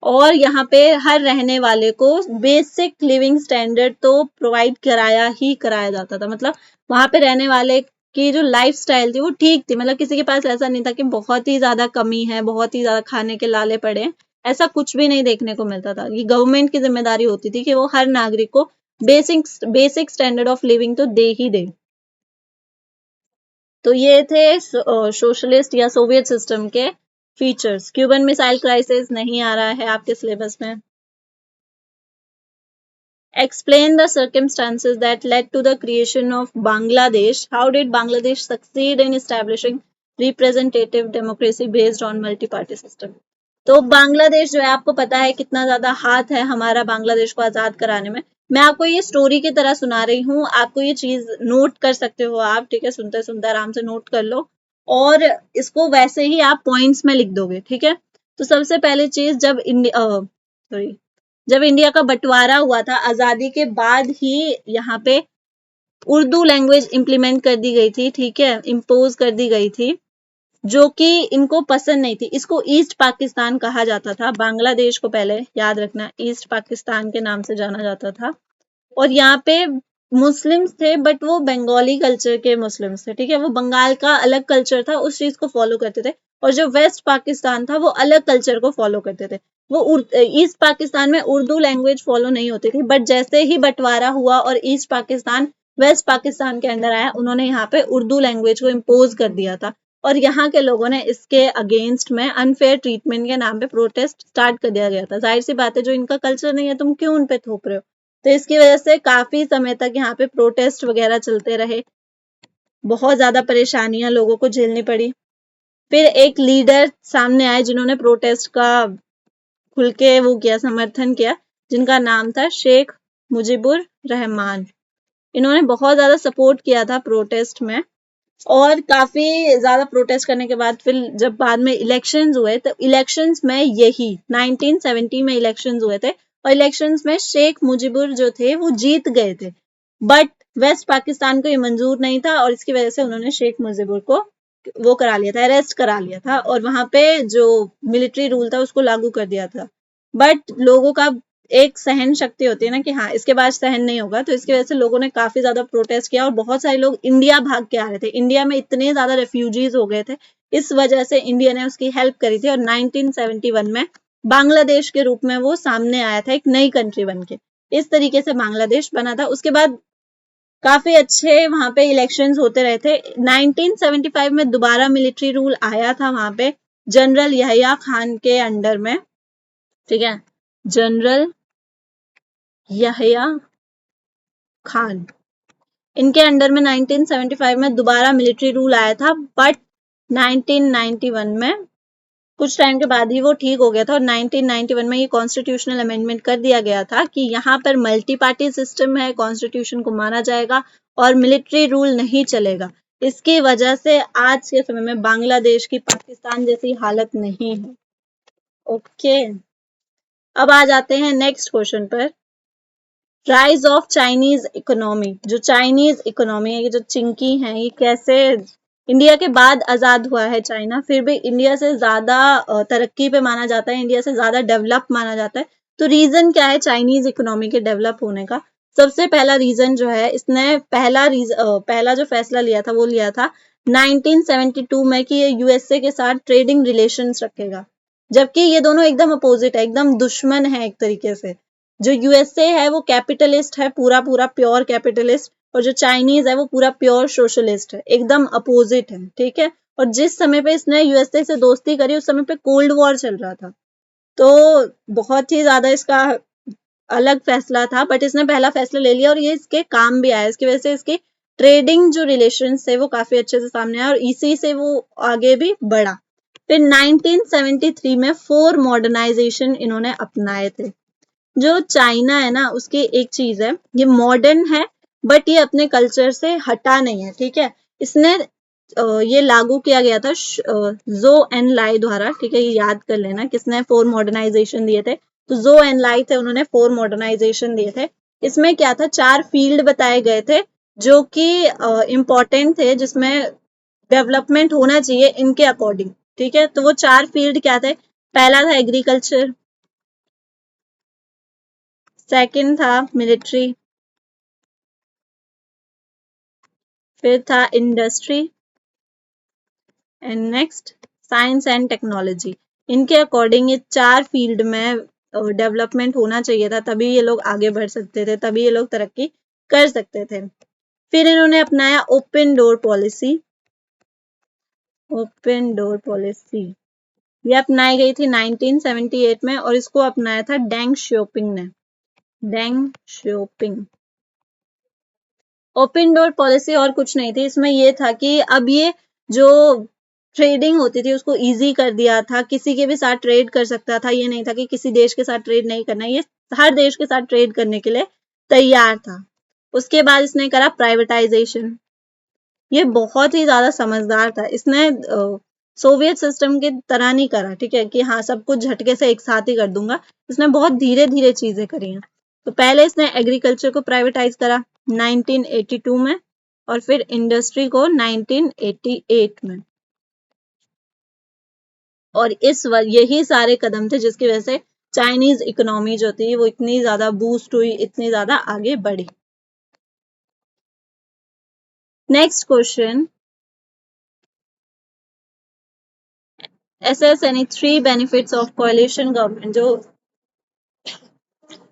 और यहाँ पे हर रहने वाले को बेसिक लिविंग स्टैंडर्ड तो प्रोवाइड कराया ही कराया जाता था, मतलब वहां पे रहने वाले की जो लाइफ स्टाइल थी वो ठीक थी, मतलब किसी के पास ऐसा नहीं था कि बहुत ही ज्यादा कमी है, बहुत ही ज्यादा खाने के लाले पड़े हैं, ऐसा कुछ भी नहीं देखने को मिलता था। ये गवर्नमेंट की जिम्मेदारी होती थी कि वो हर नागरिक को basic basic standard of living तो दे ही दे। तो ये थे सोशलिस्ट या सोवियत सिस्टम के फीचर्स। क्यूबन मिसाइल क्राइसिस नहीं आ रहा है आपके सिलेबस में। Explain the circumstances that led to the creation of Bangladesh. How did Bangladesh succeed in establishing representative democracy based on multi-party system? तो बांग्लादेश जो है, आपको पता है कितना ज्यादा हाथ है हमारा बांग्लादेश को आजाद कराने में। मैं आपको ये स्टोरी की तरह सुना रही हूँ, आपको ये चीज नोट कर सकते हो आप, ठीक है, सुनते सुनते आराम से नोट कर लो, और इसको वैसे ही आप पॉइंट्स में लिख दोगे। ठीक है, तो सबसे पहली चीज, जब इंडिया का बंटवारा हुआ था आजादी के बाद ही, यहाँ पे उर्दू लैंग्वेज इंप्लीमेंट कर दी गई थी, ठीक है, इम्पोज कर दी गई थी, जो कि इनको पसंद नहीं थी। इसको ईस्ट पाकिस्तान कहा जाता था, बांग्लादेश को पहले याद रखना ईस्ट पाकिस्तान के नाम से जाना जाता था। और यहाँ पे मुस्लिम्स थे, बट वो बंगाली कल्चर के मुस्लिम्स थे, ठीक है, वो बंगाल का अलग कल्चर था, उस चीज को फॉलो करते थे। और जो वेस्ट पाकिस्तान था वो अलग कल्चर को फॉलो करते थे। वो ईस्ट पाकिस्तान में उर्दू लैंग्वेज फॉलो नहीं होती थी, बट जैसे ही बंटवारा हुआ और ईस्ट पाकिस्तान वेस्ट पाकिस्तान के अंदर आया, उन्होंने यहाँ पे उर्दू लैंग्वेज को इम्पोज कर दिया था। और यहाँ के लोगों ने इसके अगेंस्ट में अनफेयर ट्रीटमेंट के नाम पे प्रोटेस्ट स्टार्ट कर दिया गया था। जाहिर सी बात है, जो इनका कल्चर नहीं है तुम क्यों उन पे थोप रहे हो? तो इसकी वजह से काफी समय तक यहाँ पे प्रोटेस्ट वगैरह चलते रहे, बहुत ज्यादा परेशानियां लोगों को झेलनी पड़ी। फिर एक लीडर सामने आए जिन्होंने प्रोटेस्ट का खुल के वो किया, समर्थन किया, जिनका नाम था शेख मुजीबुर रहमान। इन्होंने बहुत ज्यादा सपोर्ट किया था प्रोटेस्ट में, और काफी ज्यादा प्रोटेस्ट करने के बाद फिर जब बाद में इलेक्शंस हुए, तो इलेक्शंस में यही 1970 में इलेक्शंस हुए थे, और इलेक्शंस में शेख मुजीबुर जो थे वो जीत गए थे, बट वेस्ट पाकिस्तान को ये मंजूर नहीं था, और इसकी वजह से उन्होंने शेख मुजीबुर को वो करा लिया था, अरेस्ट करा लिया था, और वहां पे जो मिलिट्री रूल था उसको लागू कर दिया था। बट लोगों का एक सहन शक्ति होती है ना कि हाँ इसके बाद सहन नहीं होगा, तो इसकी वजह से लोगों ने काफी ज्यादा प्रोटेस्ट किया, और बहुत सारे लोग इंडिया भाग के आ रहे थे। इंडिया में इतने ज्यादा रेफ्यूजीज हो गए थे, इस वजह से इंडिया ने उसकी हेल्प करी थी, और 1971 में बांग्लादेश के रूप में वो सामने आया था, एक नई कंट्री बन के। इस तरीके से बांग्लादेश बना था। उसके बाद काफी अच्छे वहां पे इलेक्शंस होते रहे थे। 1975 में दोबारा मिलिट्री रूल आया था वहां पे जनरल यहिया खान के अंडर में, ठीक है, जनरल यहिया खान, इनके अंडर में 1975 में दोबारा मिलिट्री रूल आया था। बट 1991 में कुछ टाइम के बाद ही वो ठीक हो गया था और 1991 में ये कॉन्स्टिट्यूशनल अमेंडमेंट कर दिया गया था कि यहाँ पर मल्टी पार्टी सिस्टम है, कॉन्स्टिट्यूशन को माना जाएगा और मिलिट्री रूल नहीं चलेगा। इसकी वजह से आज के समय में बांग्लादेश की पाकिस्तान जैसी हालत नहीं है। ओके, अब आ जाते हैं नेक्स्ट क्वेश्चन पर। राइज ऑफ चाइनीज इकोनॉमी, जो चाइनीज इकोनॉमी है, ये जो चिंकी है, ये कैसे इंडिया के बाद आजाद हुआ है चाइना, फिर भी इंडिया से ज्यादा तरक्की पे माना जाता है, इंडिया से ज्यादा डेवलप माना जाता है। तो रीजन क्या है चाइनीज इकोनॉमी के डेवलप होने का? सबसे पहला रीजन जो है, इसने पहला जो फैसला लिया था वो लिया था 1972 में कि ये यूएसए के साथ ट्रेडिंग रिलेशंस रखेगा। जबकि ये दोनों एकदम अपोजिट है, एकदम दुश्मन है एक तरीके से। जो यूएसए है वो कैपिटलिस्ट है, पूरा पूरा प्योर कैपिटलिस्ट, और जो चाइनीज है वो पूरा प्योर सोशलिस्ट है, एकदम अपोजिट है, ठीक है। और जिस समय पे इसने यूएसए से दोस्ती करी उस समय पे कोल्ड वॉर चल रहा था, तो बहुत ही ज्यादा इसका अलग फैसला था, बट इसने पहला फैसला ले लिया और ये इसके काम भी आया। इसकी वजह से इसकी ट्रेडिंग जो रिलेशन थे वो काफी अच्छे से सामने आया और इसी से वो आगे भी बढ़ा। फिर 1973 में 4 मॉडर्नाइजेशन इन्होंने अपनाए थे। जो चाइना है ना, उसकी एक चीज है, ये मॉडर्न है बट ये अपने कल्चर से हटा नहीं है, ठीक है। इसने ये लागू किया गया था जो एन लाई द्वारा, ठीक है, ये याद कर लेना किसने 4 मॉडर्नाइजेशन दिए थे। तो जो एन लाई थे, उन्होंने 4 मॉडर्नाइजेशन दिए थे। इसमें क्या था, 4 फील्ड बताए गए थे जो कि इम्पोर्टेंट थे, जिसमें डेवलपमेंट होना चाहिए इनके अकॉर्डिंग, ठीक है। तो वो 4 फील्ड क्या थे? पहला था एग्रीकल्चर, सेकंड था मिलिट्री, फिर था industry, and next science and technology. इनके अकॉर्डिंग ये 4 फील्ड में डेवलपमेंट होना चाहिए था, तभी ये लोग आगे बढ़ सकते थे, तभी ये लोग तरक्की कर सकते थे। फिर इन्होंने अपनाया open door policy. Open door policy ये अपनाई गई थी 1978 में और इसको अपनाया था डेंग शियोपिंग ने। डेंग शियोपिंग। ओपन डोर पॉलिसी और कुछ नहीं थी, इसमें ये था कि अब ये जो ट्रेडिंग होती थी उसको इजी कर दिया था, किसी के भी साथ ट्रेड कर सकता था, ये नहीं था कि किसी देश के साथ ट्रेड नहीं करना, ये हर देश के साथ ट्रेड करने के लिए तैयार था। उसके बाद इसने करा प्राइवेटाइजेशन। ये बहुत ही ज्यादा समझदार था, इसने सोवियत सिस्टम की तरह नहीं करा, ठीक है, कि हाँ सब कुछ झटके से एक साथ ही कर दूंगा। इसने बहुत धीरे धीरे चीजें करी हैं। तो पहले इसने एग्रीकल्चर को प्राइवेटाइज करा 1982 में और फिर इंडस्ट्री को 1988 में। और यही सारे कदम थे जिसकी वजह से चाइनीज इकोनॉमी जो थी वो इतनी ज्यादा बूस्ट हुई, इतनी ज्यादा आगे बढ़ी। Next question, assess any 3 benefits of coalition government।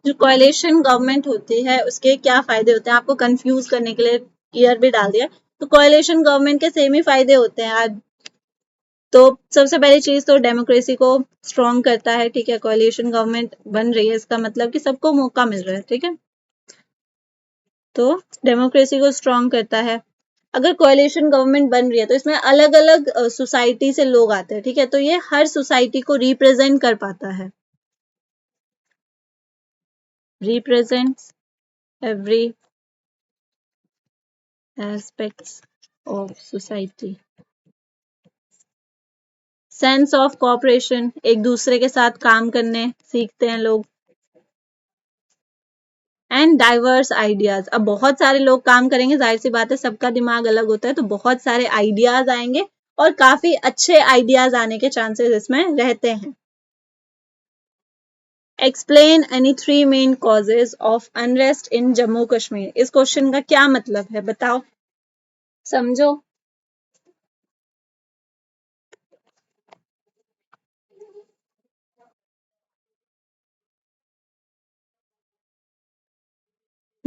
जो coalition government होती है उसके क्या फायदे होते हैं, आपको कंफ्यूज करने के लिए ईयर भी डाल दिया। तो coalition government के सेम ही फायदे होते हैं आज। तो सबसे पहली चीज तो डेमोक्रेसी को स्ट्रॉन्ग करता है, ठीक है। coalition गवर्नमेंट बन रही है, इसका मतलब कि सबको मौका मिल रहा है, ठीक है। तो डेमोक्रेसी को स्ट्रॉन्ग करता है। अगर कोalition गवर्नमेंट बन रही है तो इसमें अलग अलग सोसाइटी से लोग आते हैं, ठीक है, तो ये हर सोसाइटी को रिप्रेजेंट कर पाता है। represents every aspects of society। Sense of cooperation, एक दूसरे के साथ काम करने सीखते हैं लोग। एंड डाइवर्स आइडियाज, अब बहुत सारे लोग काम करेंगे, जाहिर सी बात है सबका दिमाग अलग होता है, तो बहुत सारे आइडियाज आएंगे और काफी अच्छे आइडियाज आने के चांसेस इसमें रहते हैं। Explain any 3 main causes of unrest इन जम्मू कश्मीर। इस क्वेश्चन का क्या मतलब है बताओ, समझो।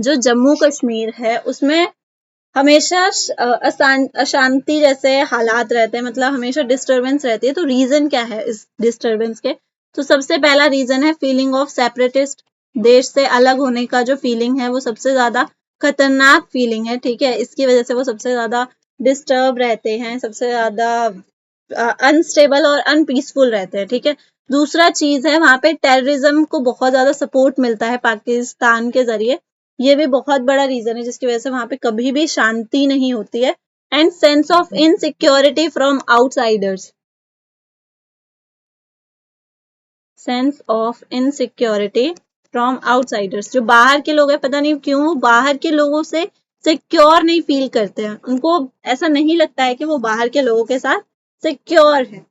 जो जम्मू कश्मीर है उसमें हमेशा अशांति जैसे हालात रहते हैं, मतलब हमेशा डिस्टरबेंस रहती है। तो रीजन क्या है इस डिस्टरबेंस के? तो सबसे पहला रीजन है फीलिंग ऑफ सेपरेटिस्ट, देश से अलग होने का जो फीलिंग है वो सबसे ज्यादा खतरनाक फीलिंग है, ठीक है। इसकी वजह से वो सबसे ज्यादा डिस्टर्ब रहते हैं, सबसे ज्यादा अनस्टेबल और अनपीसफुल रहते हैं, ठीक है। दूसरा चीज है वहां पे टेररिज्म को बहुत ज्यादा सपोर्ट मिलता है पाकिस्तान के जरिए, ये भी बहुत बड़ा रीजन है जिसकी वजह से वहां पे कभी भी शांति नहीं होती है। And sense of insecurity from outsiders, sense of insecurity from outsiders, जो बाहर के लोग हैं पता नहीं क्यों बाहर के लोगों से सिक्योर नहीं फील करते हैं, उनको ऐसा नहीं लगता है कि वो बाहर के लोगों के साथ सिक्योर है।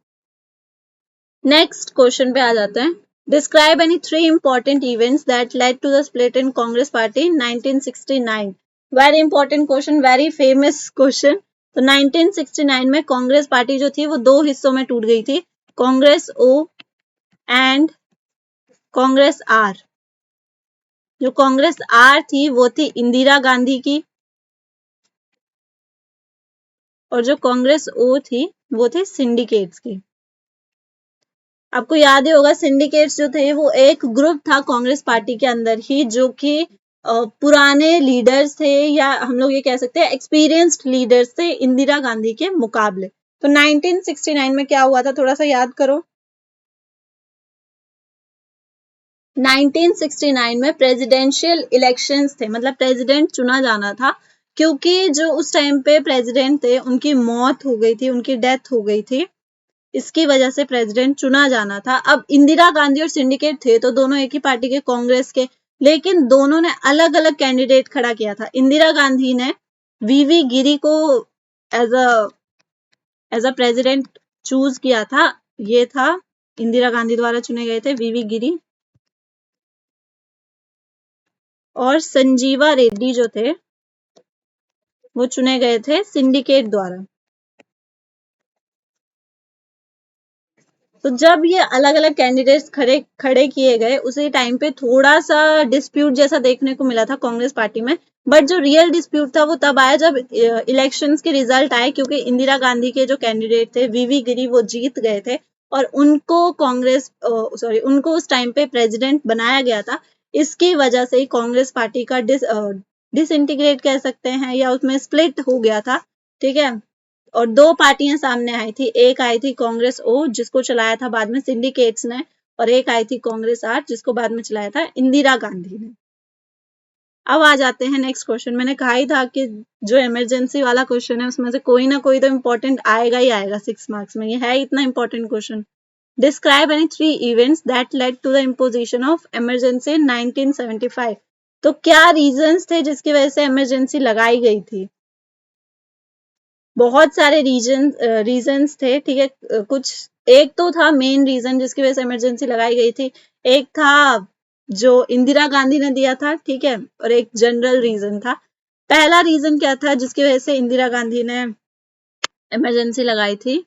नेक्स्ट क्वेश्चन पे आ जाते हैं। Describe any 3 important events that led to the split in Congress party in 1969। Very important question, very famous question. तो 1969 में कांग्रेस पार्टी जो थी वो 2 हिस्सों में टूट गई थी, Congress O and Congress R. जो कांग्रेस आर थी वो थी इंदिरा गांधी की, और जो कांग्रेस ओ थी वो थी सिंडिकेट्स की। आपको याद ही होगा सिंडिकेट्स जो थे वो एक ग्रुप था कांग्रेस पार्टी के अंदर ही, जो कि पुराने लीडर्स थे, या हम लोग ये कह सकते हैं एक्सपीरियंस्ड लीडर्स थे इंदिरा गांधी के मुकाबले। तो 1969 में क्या हुआ था थोड़ा सा याद करो। 1969 में प्रेसिडेंशियल इलेक्शंस थे, मतलब प्रेसिडेंट चुना जाना था, क्योंकि जो उस टाइम पे प्रेसिडेंट थे उनकी मौत हो गई थी, उनकी डेथ हो गई थी, इसकी वजह से प्रेसिडेंट चुना जाना था। अब इंदिरा गांधी और सिंडिकेट थे तो दोनों एक ही पार्टी के, कांग्रेस के, लेकिन दोनों ने अलग अलग कैंडिडेट खड़ा किया था। इंदिरा गांधी ने वीवी गिरी को एज अ प्रेसिडेंट चूज किया था, ये था इंदिरा गांधी द्वारा चुने गए थे वीवी गिरी, और संजीवा रेड्डी जो थे वो चुने गए थे सिंडिकेट द्वारा। तो जब ये अलग अलग कैंडिडेट्स खड़े किए गए उसी टाइम पे थोड़ा सा डिस्प्यूट जैसा देखने को मिला था कांग्रेस पार्टी में, बट जो रियल डिस्प्यूट था वो तब आया जब इलेक्शंस के रिजल्ट आए, क्योंकि इंदिरा गांधी के जो कैंडिडेट थे वीवी गिरी वो जीत गए थे और उनको उनको उस टाइम पे प्रेसिडेंट बनाया गया था। इसकी वजह से कांग्रेस पार्टी का डिसइंटीग्रेट कह सकते हैं या उसमें स्प्लिट हो गया था, ठीक है। और 2 पार्टियां सामने आई थी, एक आई थी कांग्रेस ओ जिसको चलाया था बाद में सिंडिकेट्स ने, और एक आई थी कांग्रेस आर जिसको बाद में चलाया था इंदिरा गांधी ने। अब आ जाते हैं नेक्स्ट क्वेश्चन। मैंने कहा ही था कि जो इमरजेंसी वाला क्वेश्चन है उसमें से कोई ना कोई तो इंपॉर्टेंट आएगा ही आएगा 6 मार्क्स में, ये है इतना important question. Describe any 3 events that led to the imposition of emergency in 1975। तो क्या रीजंस थे जिसकी वजह से इमरजेंसी लगाई गई थी? बहुत सारे रीजंस थे, ठीक है। कुछ एक तो था मेन रीजन जिसकी वजह से इमरजेंसी लगाई गई थी, एक था जो इंदिरा गांधी ने दिया था, ठीक है, और एक जनरल रीजन था। पहला रीजन क्या था जिसकी वजह से इंदिरा गांधी ने इमरजेंसी लगाई थी?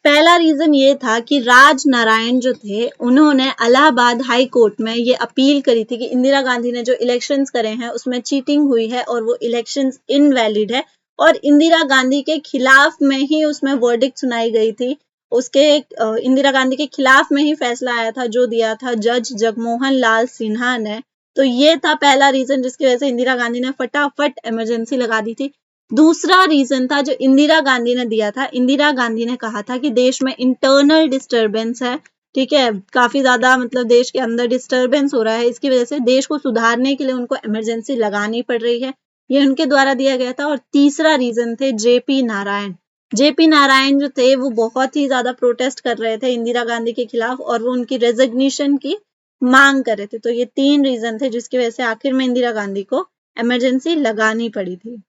पहला रीजन ये था कि राज नारायण जो थे उन्होंने इलाहाबाद हाई कोर्ट में ये अपील करी थी कि इंदिरा गांधी ने जो इलेक्शंस करे हैं उसमें चीटिंग हुई है और वो इलेक्शंस इनवैलिड है, और इंदिरा गांधी के खिलाफ में ही उसमें वर्डिक्ट सुनाई गई थी। इंदिरा गांधी के खिलाफ में ही फैसला आया था जो दिया था जज जगमोहन लाल सिन्हा ने। तो ये था पहला रीजन जिसकी वजह से इंदिरा गांधी ने फटाफट इमरजेंसी लगा दी थी। दूसरा रीजन था जो इंदिरा गांधी ने दिया था, इंदिरा गांधी ने कहा था कि देश में इंटरनल डिस्टरबेंस है, ठीक है, काफी ज्यादा मतलब देश के अंदर डिस्टरबेंस हो रहा है, इसकी वजह से देश को सुधारने के लिए उनको इमरजेंसी लगानी पड़ रही है, ये उनके द्वारा दिया गया था। और तीसरा रीजन थे जेपी नारायण। जेपी नारायण जो थे वो बहुत ही ज्यादा प्रोटेस्ट कर रहे थे इंदिरा गांधी के खिलाफ और वो उनकी रेजिग्नेशन की मांग कर रहे थे। तो ये 3 रीजन थे जिसकी वजह से आखिर में इंदिरा गांधी को इमरजेंसी लगानी पड़ी थी।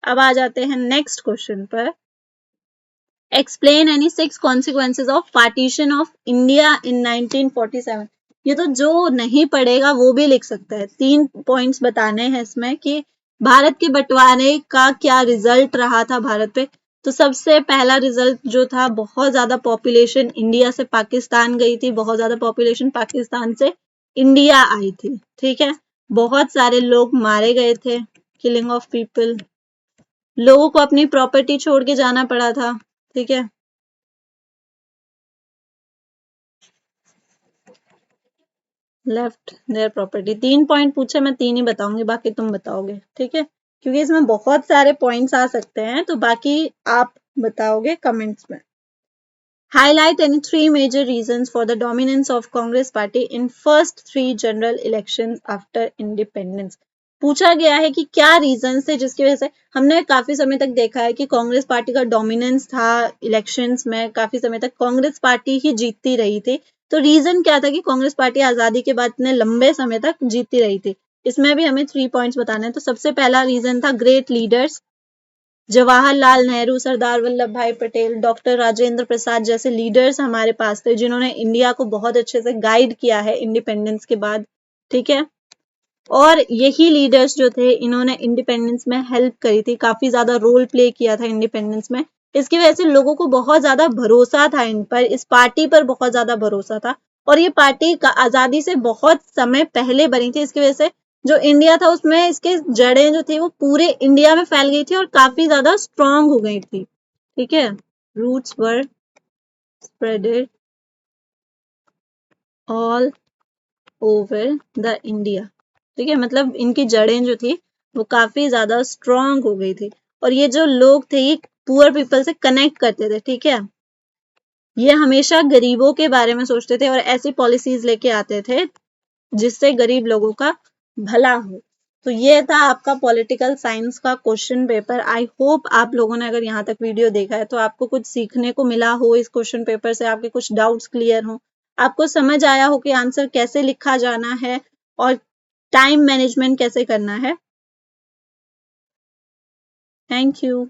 अब आ जाते हैं नेक्स्ट क्वेश्चन पर। Explain any 6 consequences of partition of India in 1947। ये तो जो नहीं पढ़ेगा वो भी लिख सकता है। 3 पॉइंट्स बताने हैं इसमें कि भारत के बंटवारे का क्या रिजल्ट रहा था भारत पे, तो सबसे पहला रिजल्ट जो था, बहुत ज्यादा पॉपुलेशन इंडिया से पाकिस्तान गई थी, बहुत ज्यादा पॉपुलेशन पाकिस्तान से इंडिया आई थी, ठीक है। बहुत सारे लोग मारे गए थे, किलिंग ऑफ पीपल, लोगों को अपनी प्रॉपर्टी छोड़ के जाना पड़ा था, ठीक है। Left their property. 3 पॉइंट पूछे, मैं 3 ही बताऊंगी, बाकी तुम बताओगे, ठीक है, क्योंकि इसमें बहुत सारे पॉइंट्स आ सकते हैं, तो बाकी आप बताओगे कमेंट्स में। Highlight any 3 major reasons for the dominance of Congress party in first 3 general elections after independence। पूछा गया है कि क्या रीजन थे जिसकी वजह से हमने काफी समय तक देखा है कि कांग्रेस पार्टी का डोमिनेंस था इलेक्शंस में, काफी समय तक कांग्रेस पार्टी ही जीतती रही थी। तो रीजन क्या था कि कांग्रेस पार्टी आजादी के बाद इतने लंबे समय तक जीतती रही थी। इसमें भी हमें 3 पॉइंट्स बताने हैं। तो सबसे पहला रीजन था ग्रेट लीडर्स, जवाहरलाल नेहरू, सरदार वल्लभ भाई पटेल, डॉक्टर राजेंद्र प्रसाद जैसे लीडर्स हमारे पास थे जिन्होंने इंडिया को बहुत अच्छे से गाइड किया है इंडिपेंडेंस के बाद, ठीक है। और यही लीडर्स जो थे इन्होंने इंडिपेंडेंस में हेल्प करी थी, काफी ज्यादा रोल प्ले किया था इंडिपेंडेंस में। इसकी वजह से लोगों को बहुत ज्यादा भरोसा था इन पर, इस पार्टी पर बहुत ज्यादा भरोसा था। और ये पार्टी का आजादी से बहुत समय पहले बनी थी, इसकी वजह से जो इंडिया था उसमें इसके जड़ें जो थी वो पूरे इंडिया में फैल गई थी और काफी ज्यादा स्ट्रांग हो गई थी, ठीक है। Roots were spreaded all over the India, ठीक है, मतलब इनकी जड़ें जो थी वो काफी ज्यादा स्ट्रांग हो गई थी। और ये जो लोग थे ये पुअर पीपल से कनेक्ट करते थे, ठीक है। ये हमेशा गरीबों के बारे में सोचते थे और ऐसी पॉलिसीज लेके आते थे जिससे गरीब लोगों का भला हो। तो ये था आपका पॉलिटिकल साइंस का क्वेश्चन पेपर। आई होप आप लोगों ने अगर यहाँ तक वीडियो देखा है तो आपको कुछ सीखने को मिला हो इस क्वेश्चन पेपर से, आपके कुछ डाउट्स क्लियर हो, आपको समझ आया हो कि आंसर कैसे लिखा जाना है और टाइम मैनेजमेंट कैसे करना है। Thank you.